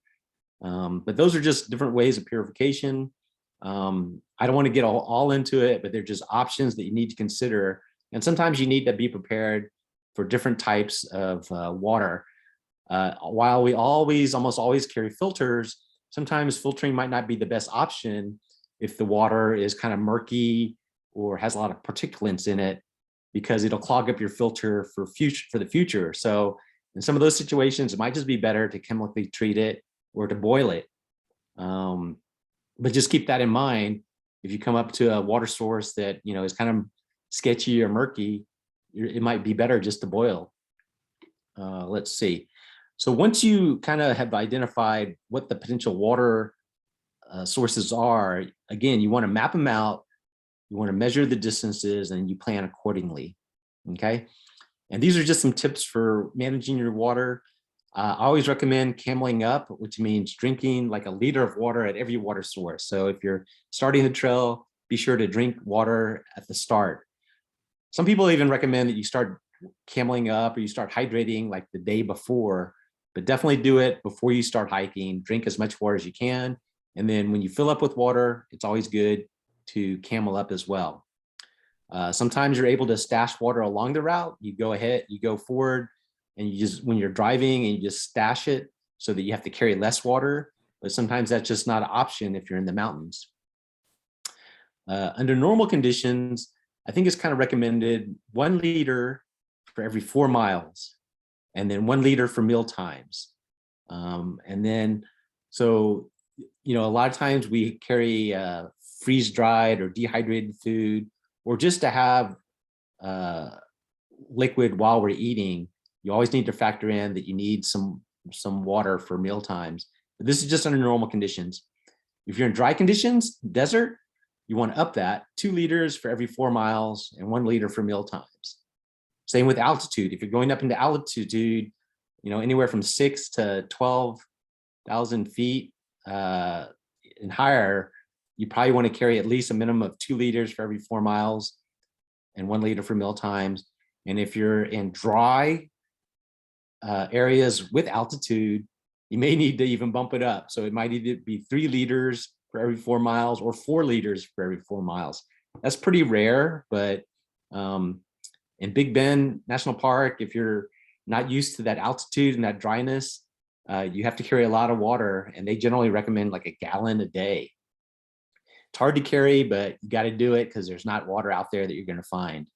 But those are just different ways of purification. I don't want to get all into it, but they're just options that you need to consider. And sometimes you need to be prepared for different types of water. While we almost always carry filters, sometimes filtering might not be the best option if the water is kind of murky or has a lot of particulates in it, because it'll clog up your filter for the future. So in some of those situations, it might just be better to chemically treat it or to boil it. But just keep that in mind. If you come up to a water source that, you know, is kind of sketchy or murky, it might be better just to boil. Let's see. So once you kind of have identified what the potential water sources are, again, you want to map them out, you want to measure the distances, and you plan accordingly, okay? And these are just some tips for managing your water. I always recommend cameling up, which means drinking like a liter of water at every water source. So if you're starting the trail, be sure to drink water at the start. Some people even recommend that you start cameling up or you start hydrating like the day before, but definitely do it before you start hiking. Drink as much water as you can. And then when you fill up with water, it's always good to camel up as well. Sometimes you're able to stash water along the route. You go ahead, you go forward, and you just, when you're driving, and you just stash it so that you have to carry less water. But sometimes that's just not an option if you're in the mountains. Under normal conditions, I think it's kind of recommended 1 liter for every 4 miles, and then 1 liter for meal times. And then, so, you know, a lot of times we carry freeze-dried or dehydrated food, or just to have liquid while we're eating. You always need to factor in that you need some water for meal times. But this is just under normal conditions. If you're in dry conditions, desert, you want to up that 2 liters for every 4 miles and 1 liter for meal times. Same with altitude. If you're going up into altitude, you know, anywhere from 6 to 12,000 feet and higher, you probably want to carry at least a minimum of 2 liters for every 4 miles and 1 liter for meal times. And if you're in dry areas with altitude, you may need to even bump it up. So it might either be 3 liters for every 4 miles or 4 liters for every 4 miles. That's pretty rare, but in Big Bend National Park, if you're not used to that altitude and that dryness, you have to carry a lot of water, and they generally recommend like a gallon a day. It's hard to carry, but you got to do it because there's not water out there that you're going to find,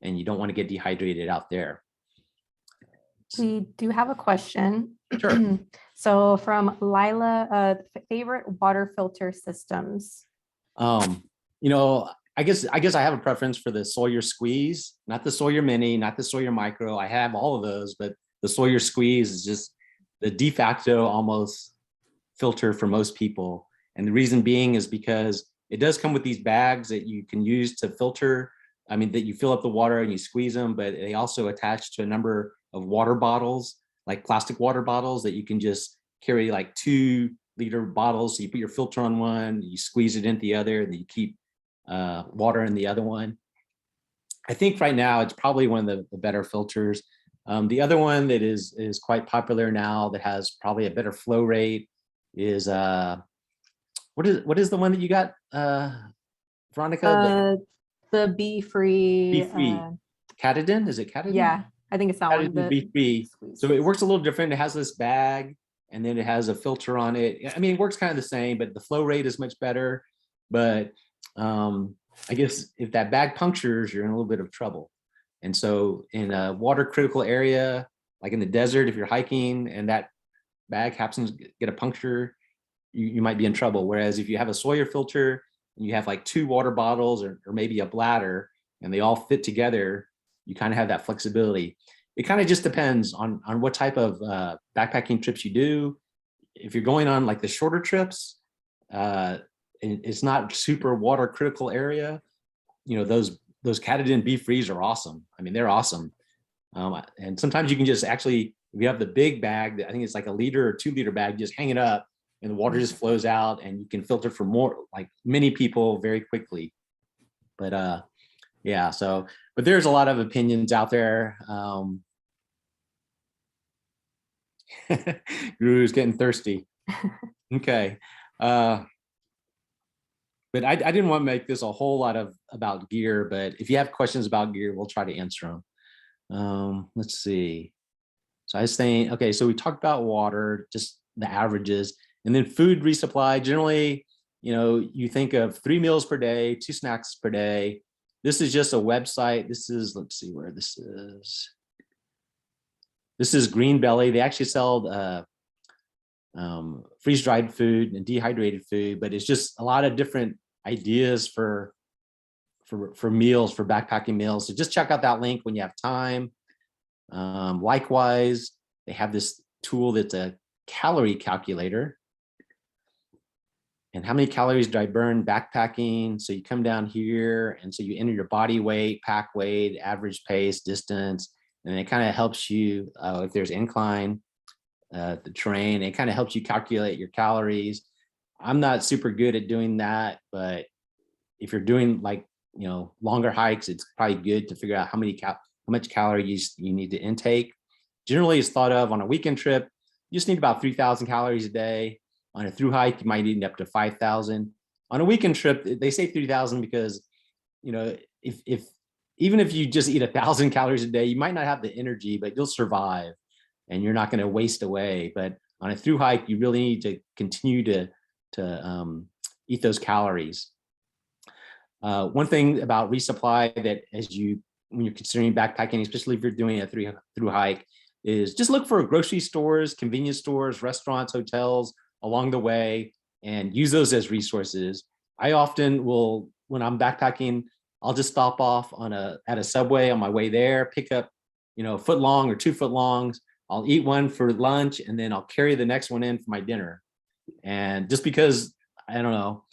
and you don't want to get dehydrated out there. We do have a question. Sure. So from Lila, favorite water filter systems. You know, I guess I have a preference for the Sawyer Squeeze, not the Sawyer Mini, not the Sawyer Micro. I have all of those, but the Sawyer Squeeze is just the de facto almost filter for most people. And the reason being is because it does come with these bags that you can use to filter. I mean, that you fill up the water and you squeeze them, but they also attach to a number of water bottles, like plastic water bottles, that you can just carry like 2 liter bottles. So you put your filter on one, you squeeze it into the other, and then you keep water in the other one. I think right now it's probably one of the better filters. The other one that is quite popular now that has probably a better flow rate is what is the one that you got, Veronica? The Be Free. Be Free. Caridin? Is it Caridin? Yeah, I think it's that one. Be Free. So it works a little different. It has this bag, and then it has a filter on it. I mean, it works kind of the same, but the flow rate is much better. But I guess if that bag punctures, you're in a little bit of trouble. And so in a water critical area, like in the desert, if you're hiking and that bag happens to get a puncture, you might be in trouble. Whereas if you have a Sawyer filter and you have like 2 water bottles or maybe a bladder and they all fit together, you kind of have that flexibility. It kind of just depends on what type of backpacking trips you do. If you're going on like the shorter trips, it's not super water critical area, you know, those Picaridin B-Frees are awesome. I mean, they're awesome. And sometimes you can just actually, if you have the big bag, I think it's like a 1 liter or 2 liter bag, just hang it up and the water just flows out and you can filter for more, like many people very quickly. But yeah, so, but there's a lot of opinions out there. Guru's getting thirsty. Okay. But I didn't want to make this a whole lot about gear, but if you have questions about gear, we'll try to answer them. Let's see. So I was saying, okay, so we talked about water, just the averages, and then food resupply. Generally, you know, you think of 3 meals per day, 2 snacks per day. This is just a website. This is, let's see where this is. This is Green Belly. They actually sell freeze-dried food and dehydrated food, but it's just a lot of different ideas for meals, for backpacking meals. So just check out that link when you have time. Likewise, they have this tool that's a calorie calculator. And how many calories did I burn backpacking? So you come down here, and so you enter your body weight, pack weight, average pace, distance, and it kind of helps you if there's incline, the terrain. It kind of helps you calculate your calories. I'm not super good at doing that, but if you're doing like, you know, longer hikes, it's probably good to figure out how much calories you need to intake. Generally, it's thought of on a weekend trip, you just need about 3,000 calories a day. On a through hike, you might need up to 5,000. On a weekend trip, they say 3,000 because, you know, even if you just eat 1,000 calories a day, you might not have the energy, but you'll survive and you're not going to waste away. But on a through hike, you really need to continue to eat those calories. One thing about resupply that when you're considering backpacking, especially if you're doing a through hike, is just look for grocery stores, convenience stores, restaurants, hotels along the way, and use those as resources. I often will, when I'm backpacking, I'll just stop off at a Subway on my way there, pick up, you know, 1 foot long or 2 foot longs. I'll eat one for lunch, and then I'll carry the next one in for my dinner. And just because, I don't know,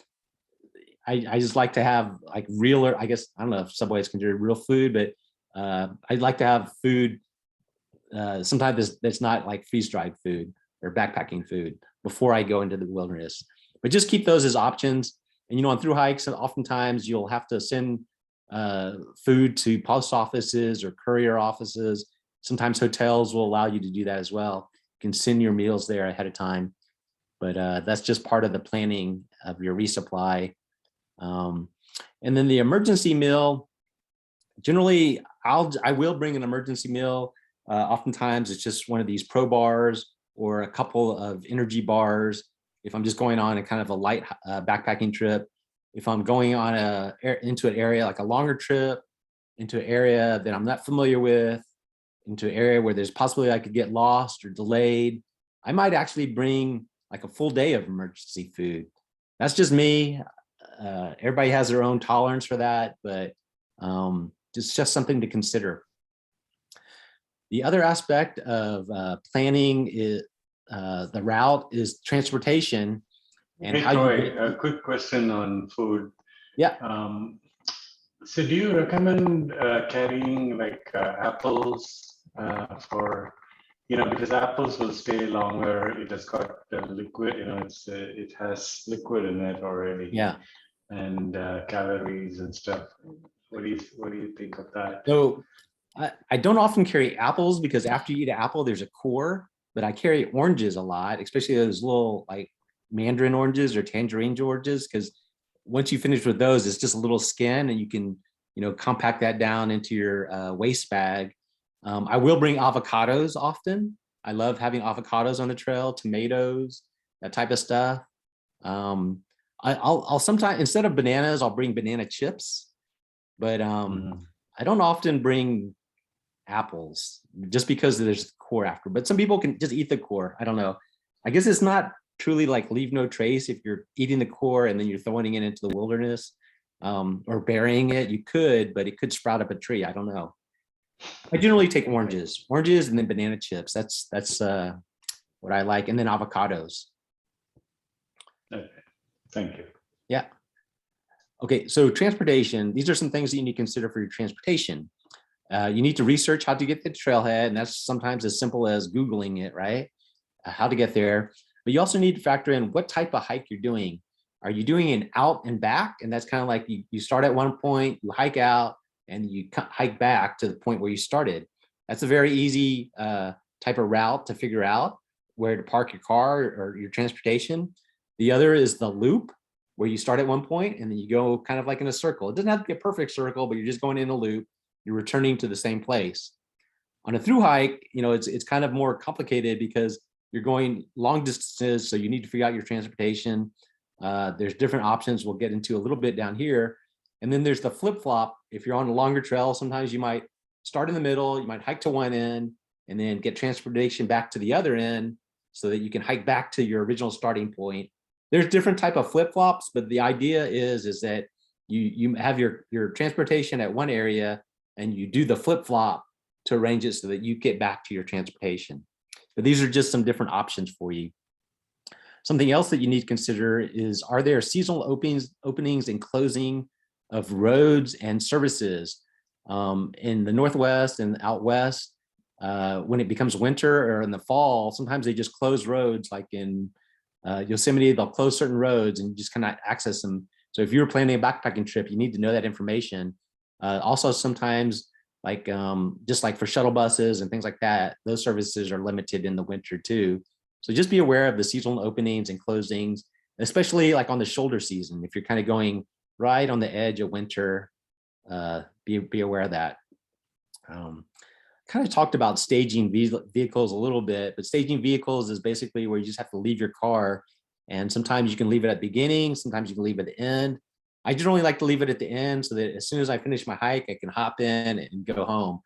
I just like to have like realer, I guess, I don't know if Subway is considered real food, but I'd like to have food sometimes that's not like freeze-dried food or backpacking food before I go into the wilderness. But just keep those as options. And, you know, on through hikes, oftentimes you'll have to send food to post offices or courier offices. Sometimes hotels will allow you to do that as well. You can send your meals there ahead of time. But that's just part of the planning of your resupply. And then the emergency meal, generally, I will bring an emergency meal. Oftentimes it's just one of these pro bars or a couple of energy bars. If I'm just going on a kind of a light backpacking trip, if I'm going on into an area like a longer trip, into an area that I'm not familiar with, into an area where there's possibly I could get lost or delayed, I might actually bring like a full day of emergency food. That's just me. Everybody has their own tolerance for that, but it's just something to consider. The other aspect of planning is the route is transportation. And hey, Troy, a quick question on food. Yeah. So do you recommend carrying like apples for, you know, because apples will stay longer. It has got liquid, you know, it has liquid in it already. Yeah. And calories and stuff. What do you think of that? So I don't often carry apples because after you eat an apple, there's a core, but I carry oranges a lot, especially those little like mandarin oranges or tangerine oranges, because once you finish with those, it's just a little skin and you can, you know, compact that down into your waste bag. I will bring avocados often. I love having avocados on the trail, tomatoes, that type of stuff. I'll sometimes, instead of bananas, I'll bring banana chips, but I don't often bring apples just because there's core after, but some people can just eat the core. I don't know. I guess it's not truly like leave no trace if you're eating the core and then you're throwing it into the wilderness or burying it. You could, but it could sprout up a tree. I don't know. I generally take oranges and then banana chips. That's what I like. And then avocados. Okay. Thank you. Yeah. Okay, so transportation, these are some things that you need to consider for your transportation. You need to research how to get to the trailhead, and that's sometimes as simple as Googling it, right? How to get there. But you also need to factor in what type of hike you're doing. Are you doing an out and back? And that's kind of like you start at one point, you hike out, and you hike back to the point where you started. That's a very easy type of route to figure out where to park your car or your transportation. The other is the loop, where you start at one point and then you go kind of like in a circle. It doesn't have to be a perfect circle, but you're just going in a loop. You're returning to the same place. On a through hike, it's kind of more complicated because you're going long distances, so you need to figure out your transportation. There's different options we'll get into a little bit down here. And then there's the flip-flop. If you're on a longer trail, sometimes you might start in the middle, you might hike to one end and then get transportation back to the other end so that you can hike back to your original starting point. There's different type of flip-flops, but the idea is that you have your transportation at one area and you do the flip-flop to arrange it so that you get back to your transportation. But these are just some different options for you. Something else that you need to consider is, are there seasonal openings and closing of roads and services? In the Northwest and out West, when it becomes winter or in the fall, sometimes they just close roads, like in Yosemite, they'll close certain roads and you just cannot access them. So if you're planning a backpacking trip, you need to know that information. Also, sometimes like just like for shuttle buses and things like that, those services are limited in the winter too. So just be aware of the seasonal openings and closings, especially like on the shoulder season. If you're kind of going right on the edge of winter, be aware of that. Kind of talked about staging vehicles a little bit, but staging vehicles is basically where you just have to leave your car. And sometimes you can leave it at the beginning, sometimes you can leave it at the end. I generally like to leave it at the end so that as soon as I finish my hike, I can hop in and go home.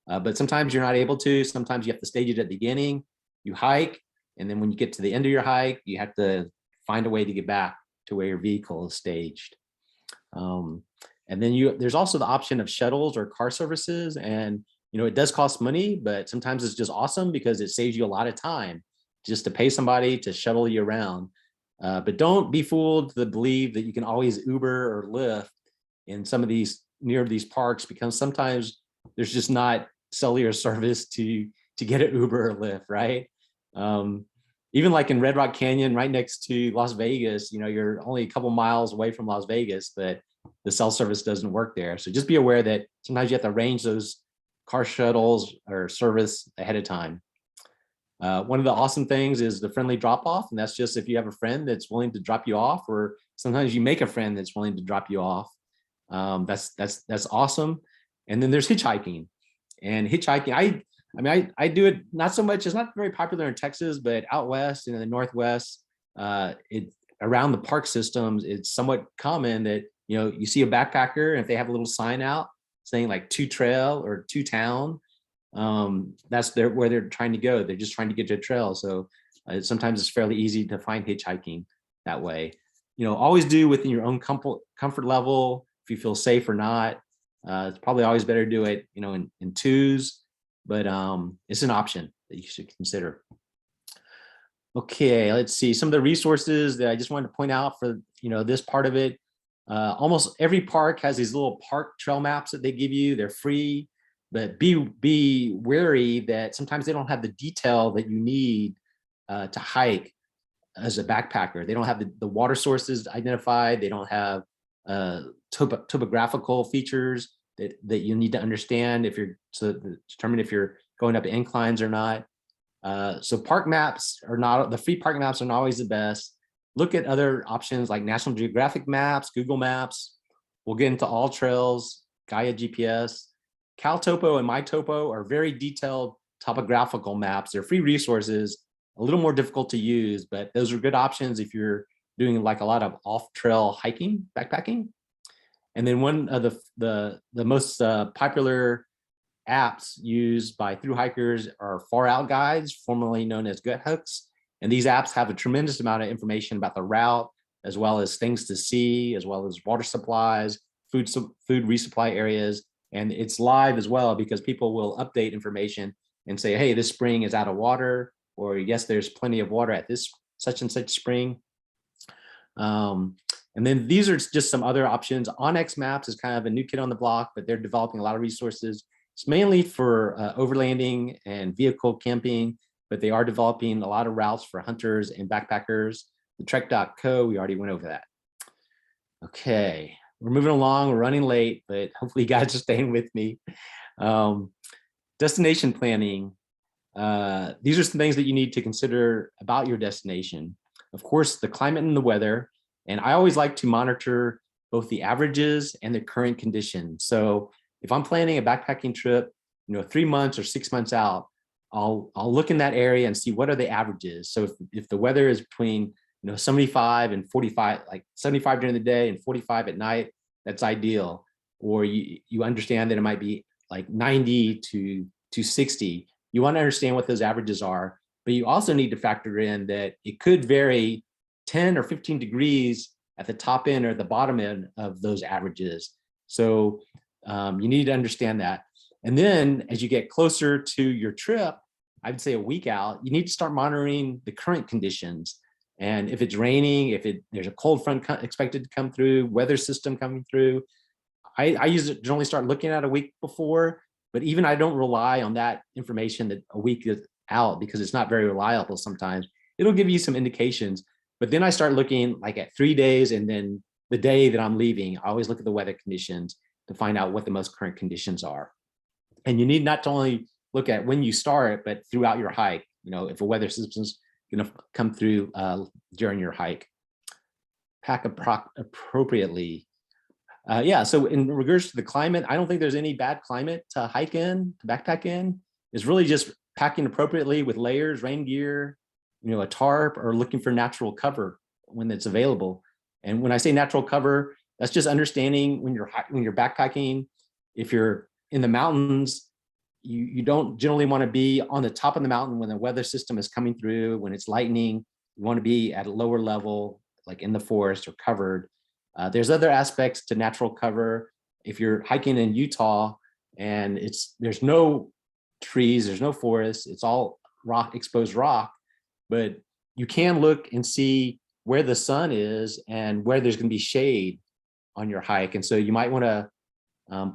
But sometimes you're not able to. Sometimes you have to stage it at the beginning. You hike, and then when you get to the end of your hike, you have to find a way to get back to where your vehicle is staged. And then there's also the option of shuttles or car services. And it does cost money, but sometimes it's just awesome because it saves you a lot of time just to pay somebody to shuttle you around. But don't be fooled to believe that you can always Uber or Lyft in some of these near these parks, because sometimes there's just not cellular service to get an Uber or Lyft, right? Even like in Red Rock Canyon, right next to Las Vegas, you're only a couple miles away from Las Vegas, but the cell service doesn't work there. So just be aware that sometimes you have to arrange those car shuttles or service ahead of time. One of the awesome things is the friendly drop off. And that's just if you have a friend that's willing to drop you off, or sometimes you make a friend that's willing to drop you off. That's awesome. And then there's hitchhiking. And hitchhiking, I do it not so much, it's not very popular in Texas, but out West and in the Northwest, around the park systems, it's somewhat common that, you see a backpacker and if they have a little sign out saying like to trail or to town, that's where they're trying to go. They're just trying to get to a trail. So sometimes it's fairly easy to find hitchhiking that way. Always do within your own comfort level, if you feel safe or not. It's probably always better to do it, in twos, but it's an option that you should consider. Okay, let's see some of the resources that I just wanted to point out for, this part of it. Almost every park has these little park trail maps that they give you. They're free, but be wary that sometimes they don't have the detail that you need to hike as a backpacker. They don't have the water sources identified. They don't have topographical features that you need to understand to determine if you're going up inclines or not. So park maps are not, the free park maps are not always the best. Look at other options like National Geographic maps, Google Maps. We'll get into All Trails, Gaia GPS. CalTopo and MyTopo are very detailed topographical maps. They're free resources, a little more difficult to use, but those are good options if you're doing like a lot of off-trail hiking, backpacking. And then one of the most popular apps used by thru-hikers are Far Out Guides, formerly known as Gut Hooks. And these apps have a tremendous amount of information about the route, as well as things to see, as well as water supplies, food resupply areas. And it's live as well, because people will update information and say, hey, this spring is out of water, or yes, there's plenty of water at this such and such spring. And then these are just some other options. Onyx Maps is kind of a new kid on the block, but they're developing a lot of resources. It's mainly for overlanding and vehicle camping, but they are developing a lot of routes for hunters and backpackers. The Trek.co, we already went over that. Okay, we're moving along, we're running late, but hopefully you guys are staying with me. Destination planning. These are some things that you need to consider about your destination. Of course, the climate and the weather. And I always like to monitor both the averages and the current conditions. So if I'm planning a backpacking trip, 3 months or 6 months out, I'll look in that area and see what are the averages. So if the weather is between 75 and 45, like 75 during the day and 45 at night, that's ideal. Or you understand that it might be like 90 to 60. You want to understand what those averages are, but you also need to factor in that it could vary 10 or 15 degrees at the top end or the bottom end of those averages. So you need to understand that. And then as you get closer to your trip, I'd say a week out, you need to start monitoring the current conditions. And if it's raining, if there's a cold front expected to come through, weather system coming through, I usually generally start looking at a week before, but even I don't rely on that information that a week is out, because it's not very reliable sometimes. It'll give you some indications, but then I start looking like at 3 days, and then the day that I'm leaving, I always look at the weather conditions to find out what the most current conditions are. And you need not to only look at when you start, but throughout your hike, if a weather system's gonna come through during your hike. Pack appropriately. Yeah, so in regards to the climate, I don't think there's any bad climate to hike in, to backpack in. It's really just packing appropriately with layers, rain gear, a tarp, or looking for natural cover when it's available. And when I say natural cover, that's just understanding when you're backpacking, if you're in the mountains, you don't generally want to be on the top of the mountain when the weather system is coming through, when it's lightning. You want to be at a lower level, like in the forest or covered. There's other aspects to natural cover. If you're hiking in Utah and there's no trees, there's no forest, it's all rock, exposed rock, but you can look and see where the sun is and where there's going to be shade on your hike. And so you might want to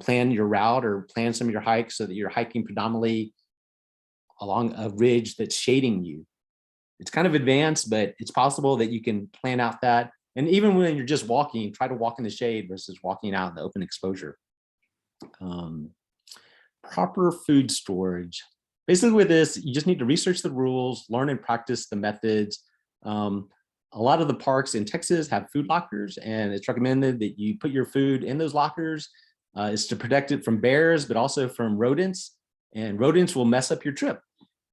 plan your route or plan some of your hikes so that you're hiking predominantly along a ridge that's shading you. It's kind of advanced, but it's possible that you can plan out that. And even when you're just walking, try to walk in the shade versus walking out in the open exposure. Proper food storage. Basically with this, you just need to research the rules, learn and practice the methods. A lot of the parks in Texas have food lockers, and it's recommended that you put your food in those lockers. It's to protect it from bears, but also from rodents. And rodents will mess up your trip.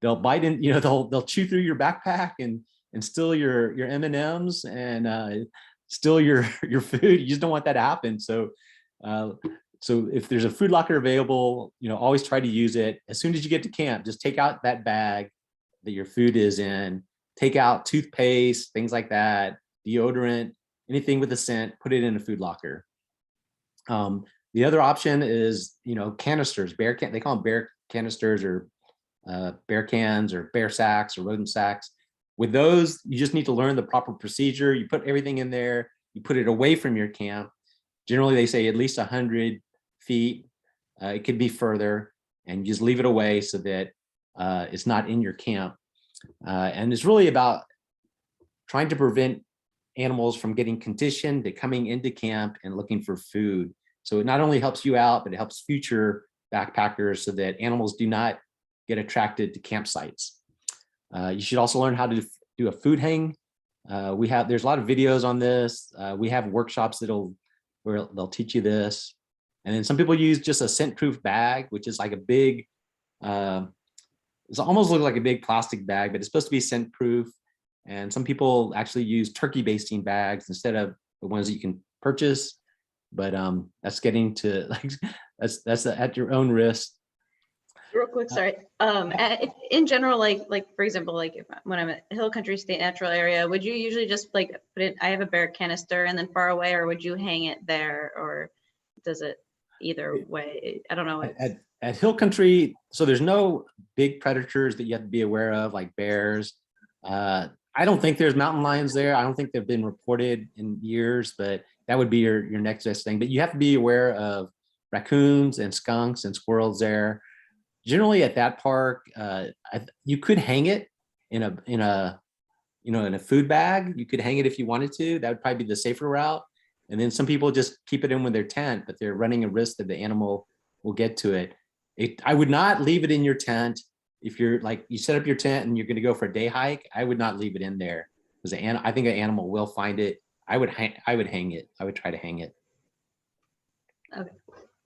They'll bite in, they'll chew through your backpack and steal your M&Ms and steal your food. You just don't want that to happen. So if there's a food locker available, always try to use it. As soon as you get to camp, just take out that bag that your food is in, take out toothpaste, things like that, deodorant, anything with a scent, put it in a food locker. The other option is, canisters, they call them bear canisters or bear cans or bear sacks or rodent sacks. With those, you just need to learn the proper procedure. You put everything in there, you put it away from your camp. Generally, they say at least 100 feet. It could be further, and you just leave it away so that it's not in your camp. And it's really about trying to prevent animals from getting conditioned to coming into camp and looking for food. So it not only helps you out, but it helps future backpackers so that animals do not get attracted to campsites. You should also learn how to do a food hang. There's a lot of videos on this. We have workshops where they'll teach you this. And then some people use just a scent-proof bag, which is like a big It's almost looks like a big plastic bag, but it's supposed to be scent proof. And some people actually use turkey basting bags instead of the ones that you can purchase. But that's getting to like that's at your own risk. Real quick, sorry. In general, like for example, like when I'm at hill country state natural area, would you usually just like put it, I have a bear canister and then far away, or would you hang it there, or does it either way? I don't know. At hill country, so there's no big predators that you have to be aware of, like bears. I don't think there's mountain lions there. I don't think they've been reported in years, but that would be your next best thing. But you have to be aware of raccoons and skunks and squirrels there. Generally at that park, you could hang it in a food bag. You could hang it if you wanted to. That would probably be the safer route. And then some people just keep it in with their tent, but they're running a risk that the animal will get to it. I would not leave it in your tent. If you're like, you set up your tent and you're going to go for a day hike, I would not leave it in there because I think an animal will find it. I would hang it. I would try to hang it. Okay,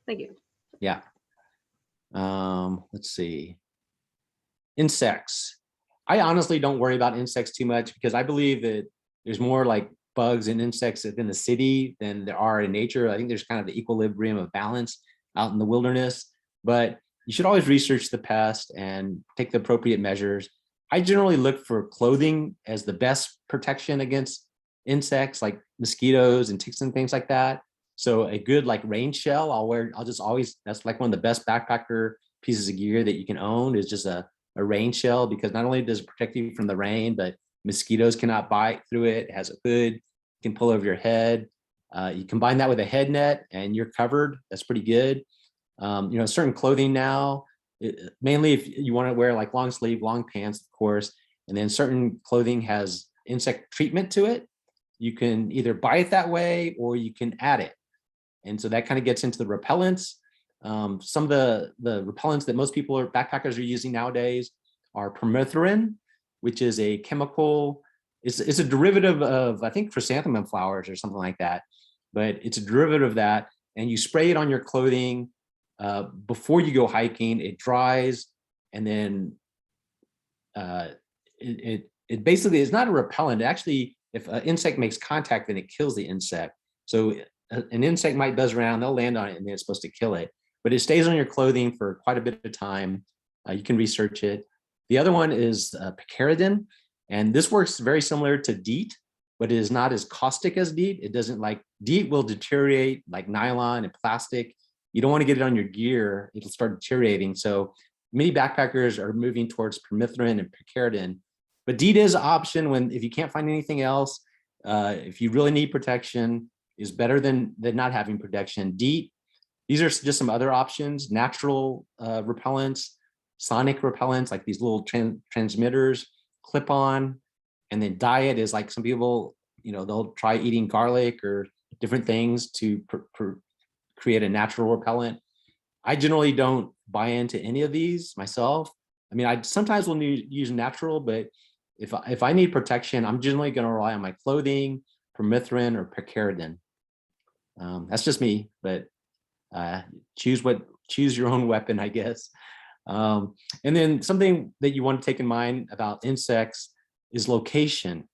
thank you. Yeah. Let's see. Insects. I honestly don't worry about insects too much because I believe that there's more like bugs and insects in the city than there are in nature. I think there's kind of the equilibrium of balance out in the wilderness, but you should always research the pest and take the appropriate measures. I generally look for clothing as the best protection against insects like mosquitoes and ticks and things like that. So a good like rain shell, that's like one of the best backpacker pieces of gear that you can own is just a rain shell, because not only does it protect you from the rain, but mosquitoes cannot bite through it. It has a hood, you can pull over your head. You combine that with a head net and you're covered. That's pretty good. Certain clothing now, mainly if you want to wear like long sleeve, long pants, of course, and then certain clothing has insect treatment to it. You can either buy it that way or you can add it. And so that kind of gets into the repellents. Some of the repellents that most backpackers are using nowadays are permethrin, which is a chemical. It's a derivative of, I think, chrysanthemum flowers or something like that. But it's a derivative of that. And you spray it on your clothing before you go hiking. It dries, and then it basically is not a repellent. Actually, if an insect makes contact, then it kills the insect. So an insect might buzz around, they'll land on it, and then it's supposed to kill it. But it stays on your clothing for quite a bit of time. You can research it. The other one is Picaridin, and this works very similar to DEET, but it is not as caustic as DEET. It doesn't like, DEET will deteriorate like nylon and plastic. You don't want to get it on your gear. It'll start deteriorating. So many backpackers are moving towards permethrin and picaridin, but DEET is an option if you can't find anything else. If you really need protection, is better than not having protection. DEET, these are just some other options. Natural repellents, sonic repellents, like these little transmitters, clip on, and then diet is like some people, they'll try eating garlic or different things to create a natural repellent. I generally don't buy into any of these myself. I mean, I sometimes will use natural, but if I need protection, I'm generally going to rely on my clothing, permethrin or picaridin. That's just me, but choose your own weapon, I guess. And then something that you want to take in mind about insects is location.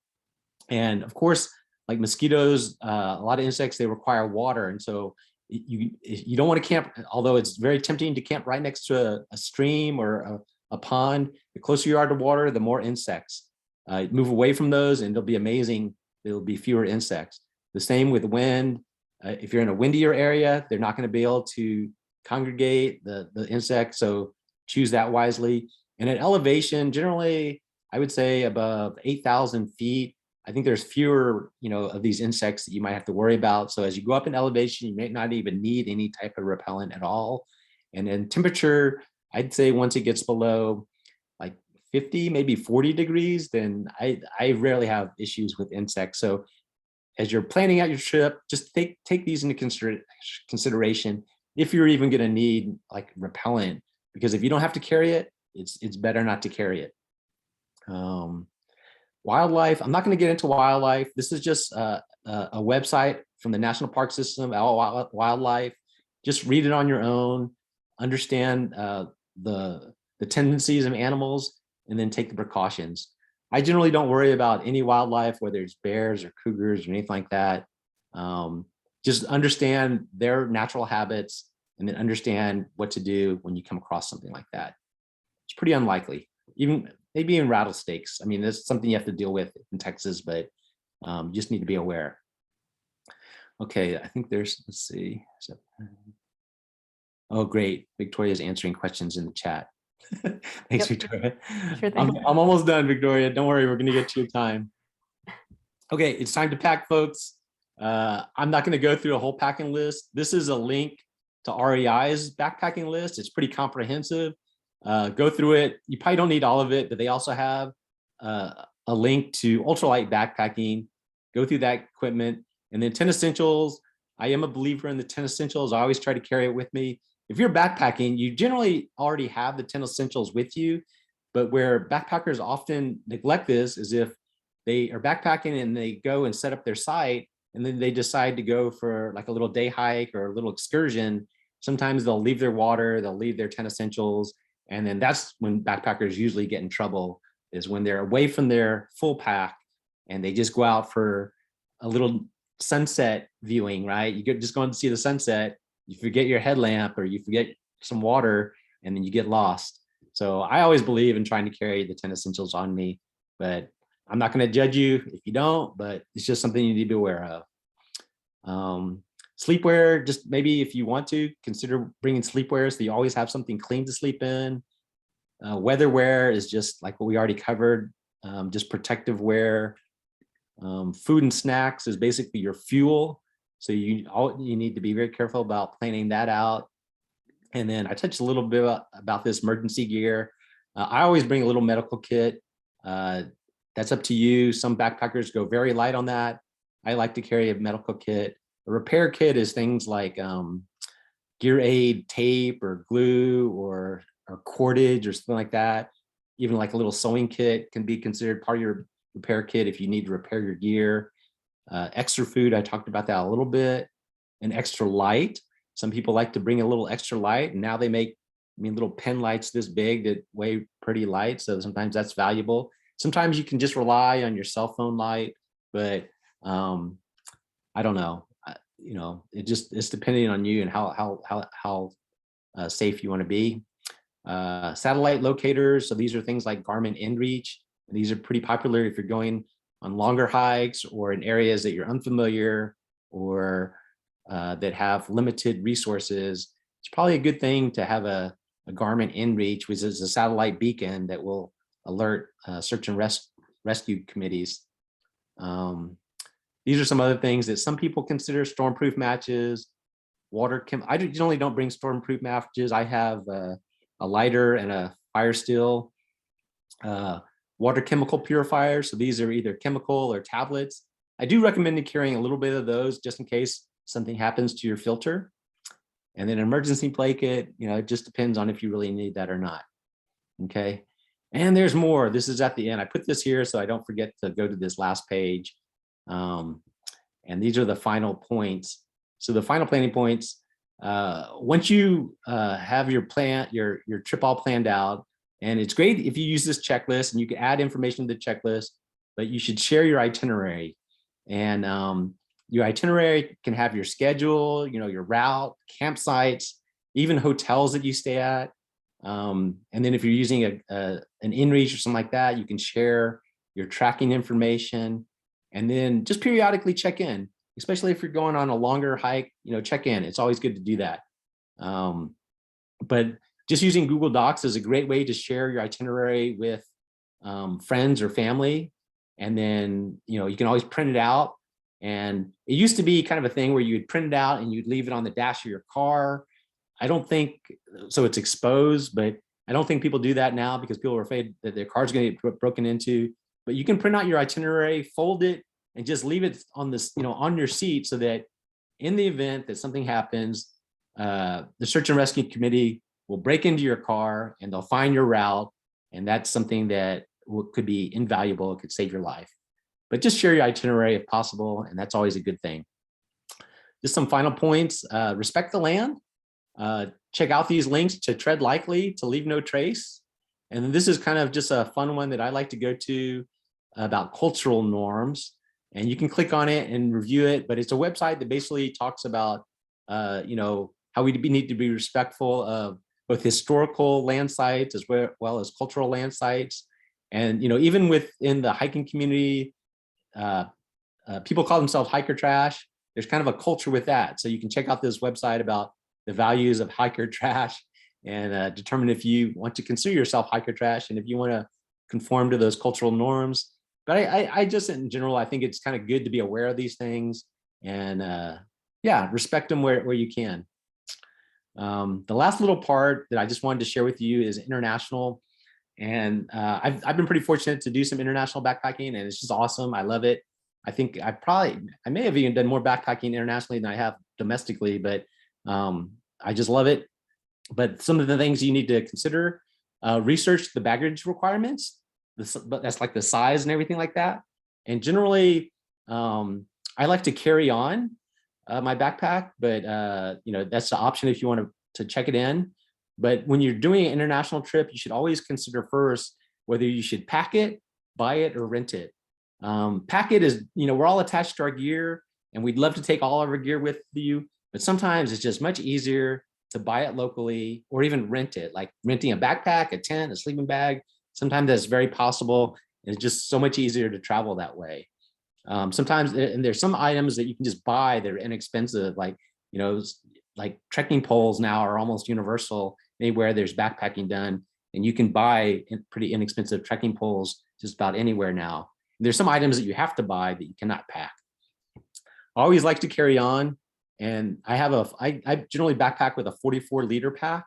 And of course, like mosquitoes, a lot of insects, they require water. And so you don't want to camp, although it's very tempting to camp right next to a stream or a pond. The closer you are to water, the more insects. Move away from those and it'll be amazing. There'll be fewer insects. The same with wind. If you're in a windier area, they're not going to be able to congregate the insects. So choose that wisely. And at elevation, generally, I would say above 8,000 feet, I think there's fewer, of these insects that you might have to worry about. So as you go up in elevation, you may not even need any type of repellent at all. And then temperature, I'd say once it gets below like 50, maybe 40 degrees, then I rarely have issues with insects. So as you're planning out your trip, just take these into consideration if you're even going to need like repellent, because if you don't have to carry it, it's better not to carry it. Wildlife, I'm not going to get into wildlife. This is just a website from the National Park System, Wildlife. Just read it on your own, understand the the tendencies of animals, and then take the precautions. I generally don't worry about any wildlife, whether it's bears or cougars or anything like that. Just understand their natural habits and then understand what to do when you come across something like that. It's pretty unlikely, even maybe even rattlesnakes. I mean, that's something you have to deal with in Texas, but you just need to be aware. Okay, I think there's, let's see. Oh, great. Victoria's answering questions in the chat. Thanks, Victoria. Sure thing. I'm almost done, Victoria. Don't worry, we're gonna get to your time. Okay, it's time to pack, folks. I'm not gonna go through a whole packing list. This is a link to REI's backpacking list. It's pretty comprehensive. Go through it. You probably don't need all of it, but they also have a link to ultralight backpacking. Go through that equipment. And then 10 essentials. I am a believer in the 10 essentials. I always try to carry it with me. If you're backpacking, you generally already have the 10 essentials with you, but where backpackers often neglect this is if they are backpacking and they go and set up their site, and then they decide to go for like a little day hike or a little excursion. Sometimes they'll leave their water, they'll leave their 10 essentials, and then that's when backpackers usually get in trouble, is when they're away from their full pack and they just go out for a little sunset viewing, right? You just going to see the sunset, you forget your headlamp or you forget some water, and then you get lost. So I always believe in trying to carry the 10 essentials on me, but I'm not going to judge you if you don't, but it's just something you need to be aware of. Sleepwear, just maybe if you want to consider bringing sleepwear so you always have something clean to sleep in. Weather wear is just like what we already covered, just protective wear. Food and snacks is basically your fuel. So you need to be very careful about planning that out. And then I touched a little bit about this emergency gear. I always bring a little medical kit. That's up to you. Some backpackers go very light on that. I like to carry a medical kit. A repair kit is things like gear aid tape or glue or cordage or something like that. Even like a little sewing kit can be considered part of your repair kit if you need to repair your gear. Extra food, I talked about that a little bit. And extra light. Some people like to bring a little extra light, and now they make, little pen lights this big that weigh pretty light. So sometimes that's valuable. Sometimes you can just rely on your cell phone light, but I don't know. It's depending on you and how safe you want to be. Satellite locators. So these are things like Garmin inReach. These are pretty popular if you're going on longer hikes or in areas that you're unfamiliar or that have limited resources. It's probably a good thing to have a Garmin inReach, which is a satellite beacon that will alert search and rescue committees. These are some other things that some people consider stormproof matches. I generally don't bring stormproof matches. I have a lighter and a fire steel. Water chemical purifiers. So these are either chemical or tablets. I do recommend carrying a little bit of those just in case something happens to your filter. And then an emergency blanket, it just depends on if you really need that or not. Okay. And there's more. This is at the end. I put this here so I don't forget to go to this last page. And these are the final points. So the final planning points, once you have your trip all planned out, and it's great if you use this checklist and you can add information to the checklist, but you should share your itinerary. And your itinerary can have your schedule, your route, campsites, even hotels that you stay at. And then if you're using an inReach or something like that, you can share your tracking information and then just periodically check in, especially if you're going on a longer hike, check in. It's always good to do that. But just using Google Docs is a great way to share your itinerary with friends or family. And then, you can always print it out. And it used to be kind of a thing where you'd print it out and you'd leave it on the dash of your car. I don't think, so it's exposed, but I don't think people do that now because people are afraid that their car's going to get broken into. But you can print out your itinerary, fold it, and just leave it on this, on your seat so that in the event that something happens, the search and rescue committee will break into your car and they'll find your route. And that's something that could be invaluable. It could save your life. But just share your itinerary if possible, and that's always a good thing. Just some final points. Respect the land. Check out these links to tread lightly, to leave no trace. And then this is kind of just a fun one that I like to go to about cultural norms. And you can click on it and review it, but it's a website that basically talks about, how we need to be respectful of both historical land sites as well as cultural land sites. And, even within the hiking community, people call themselves hiker trash. There's kind of a culture with that. So you can check out this website about the values of hiker trash and determine if you want to consider yourself hiker trash and if you want to conform to those cultural norms. But I just, in general, I think it's kind of good to be aware of these things and respect them where you can. The last little part that I just wanted to share with you is international. And I've been pretty fortunate to do some international backpacking, and it's just awesome. I love it. I think I may have even done more backpacking internationally than I have domestically, but I just love it. But some of the things you need to consider, research the baggage requirements. But that's like the size and everything like that. And generally, I like to carry on my backpack, but that's the option if you want to check it in. But when you're doing an international trip, you should always consider first whether you should pack it, buy it, or rent it. Pack it is, we're all attached to our gear, and we'd love to take all of our gear with you, but sometimes it's just much easier to buy it locally or even rent it, like renting a backpack, a tent, a sleeping bag. Sometimes that's very possible. And it's just so much easier to travel that way. Sometimes, and there's some items that you can just buy that are inexpensive, like, like trekking poles now are almost universal anywhere there's backpacking done. And you can buy pretty inexpensive trekking poles just about anywhere now. There's some items that you have to buy that you cannot pack. I always like to carry on. And I generally backpack with a 44-liter pack.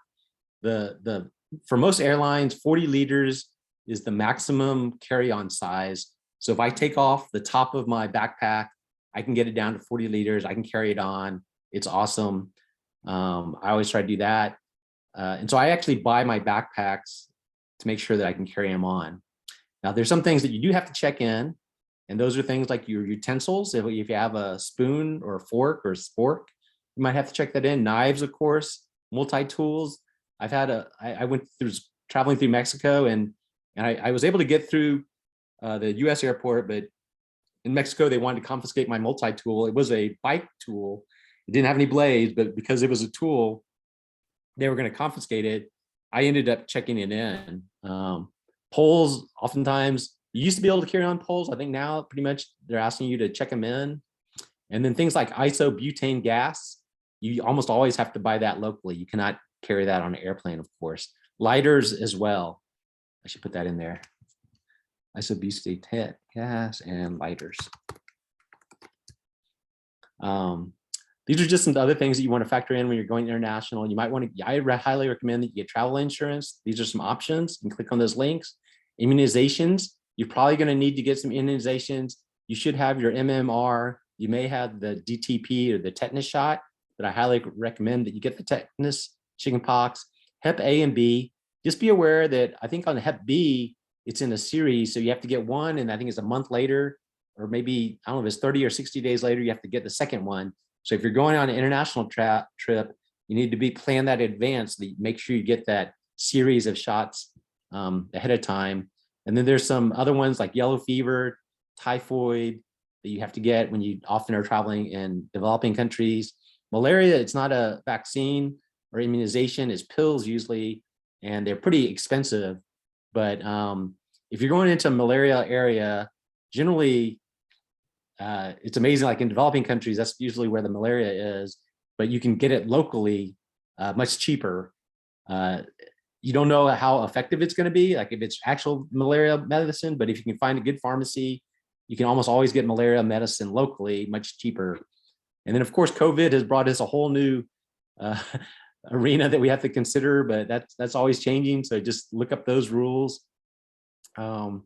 For most airlines, 40 liters is the maximum carry-on size. So if I take off the top of my backpack, I can get it down to 40 liters. I can carry it on. It's awesome. I always try to do that. And so I actually buy my backpacks to make sure that I can carry them on. Now, there's some things that you do have to check in, and those are things like your utensils. If you have a spoon or a fork or a spork, you might have to check that in. Knives, of course, multi-tools. I went through traveling through Mexico, and I was able to get through the US airport, but in Mexico, they wanted to confiscate my multi-tool. It was a bike tool. It didn't have any blades, but because it was a tool, they were going to confiscate it. I ended up checking it in. Poles, oftentimes, you used to be able to carry on poles. I think now pretty much they're asking you to check them in. And then things like isobutane gas, you almost always have to buy that locally. You cannot carry that on an airplane, of course. Lighters as well. I should put that in there. Isobutane gas and lighters. These are just some other things that you want to factor in when you're going international. You might want to, I highly recommend that you get travel insurance. These are some options. You can click on those links. Immunizations, you're probably going to need to get some immunizations. You should have your MMR. You may have the DTP or the tetanus shot, but I highly recommend that you get the tetanus, chickenpox, Hep A and B. Just be aware that I think on the Hep B, it's in a series. So you have to get one, and I think it's a month later, or maybe, I don't know if it's 30 or 60 days later, you have to get the second one. So if you're going on an international trip, you need to plan that in advance. Make sure you get that series of shots ahead of time. And then there's some other ones like yellow fever, typhoid that you have to get when you often are traveling in developing countries. Malaria, it's not a vaccine or immunization, it's pills usually, and they're pretty expensive. But if you're going into a malaria area, generally, it's amazing, like in developing countries, that's usually where the malaria is, but you can get it locally much cheaper. You don't know how effective it's going to be, like if it's actual malaria medicine, but if you can find a good pharmacy, you can almost always get malaria medicine locally much cheaper. And then of course, COVID has brought us a whole new arena that we have to consider, but that's always changing. So just look up those rules. And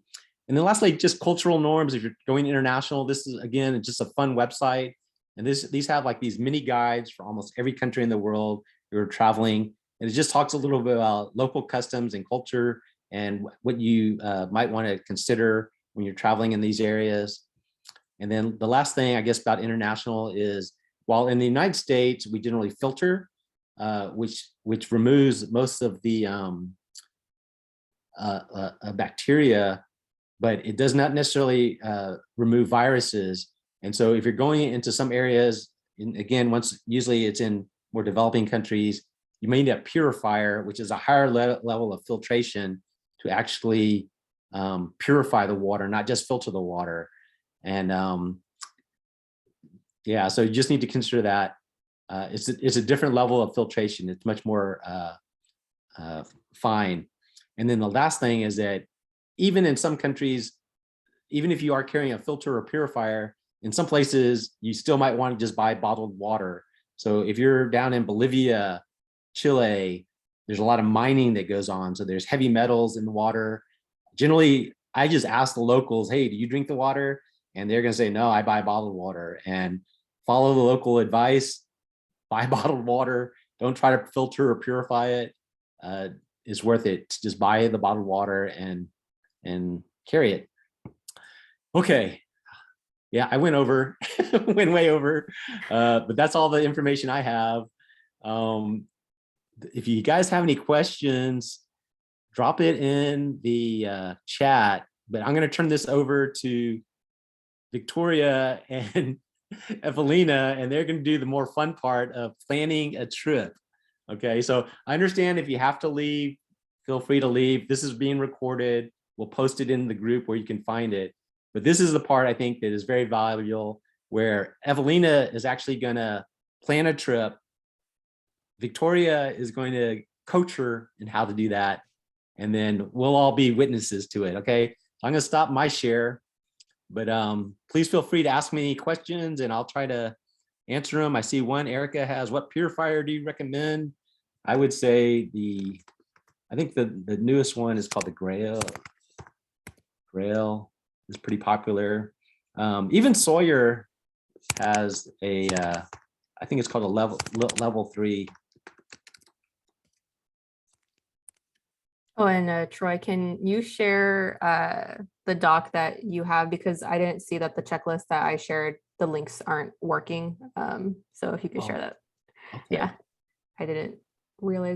then lastly, just cultural norms. If you're going international, this is, again, just a fun website. And these have like these mini guides for almost every country in the world you're traveling. And it just talks a little bit about local customs and culture and what you might want to consider when you're traveling in these areas. And then the last thing, I guess, about international is, while in the United States, we generally filter, which removes most of the a bacteria, but it does not necessarily remove viruses. And so if you're going into some areas, again, usually it's in more developing countries, you may need a purifier, which is a higher level of filtration to actually purify the water, not just filter the water. And yeah, so you just need to consider that. It's a different level of filtration. It's much more fine. And then the last thing is that even in some countries, even if you are carrying a filter or purifier, in some places, you still might want to just buy bottled water. So if you're down in Bolivia, Chile, there's a lot of mining that goes on. So there's heavy metals in the water. Generally, I just ask the locals, hey, do you drink the water? And they're going to say, no, I buy bottled water. And follow the local advice, buy bottled water. Don't try to filter or purify it. It's worth it to just buy the bottled water and carry it. Okay. Yeah, I went way over, but that's all the information I have. If you guys have any questions, drop it in the chat, but I'm going to turn this over to Victoria and Evelina, and they're going to do the more fun part of planning a trip. Okay, so I understand if you have to leave, feel free to leave. This is being recorded. We'll post it in the group where you can find it. But this is the part I think that is very valuable, where Evelina is actually going to plan a trip. Victoria is going to coach her in how to do that. And then we'll all be witnesses to it. Okay, so I'm going to stop my share, but please feel free to ask me any questions and I'll try to answer them. I see one, Erica has, what purifier do you recommend? I would say I think the newest one is called the Grail. Grail is pretty popular. Even Sawyer has a, I think it's called a level 3. Oh, and Troy, can you share the doc that you have? Because I didn't see that the checklist that I shared, the links aren't working. So if you could share that. Okay. Yeah, I didn't realize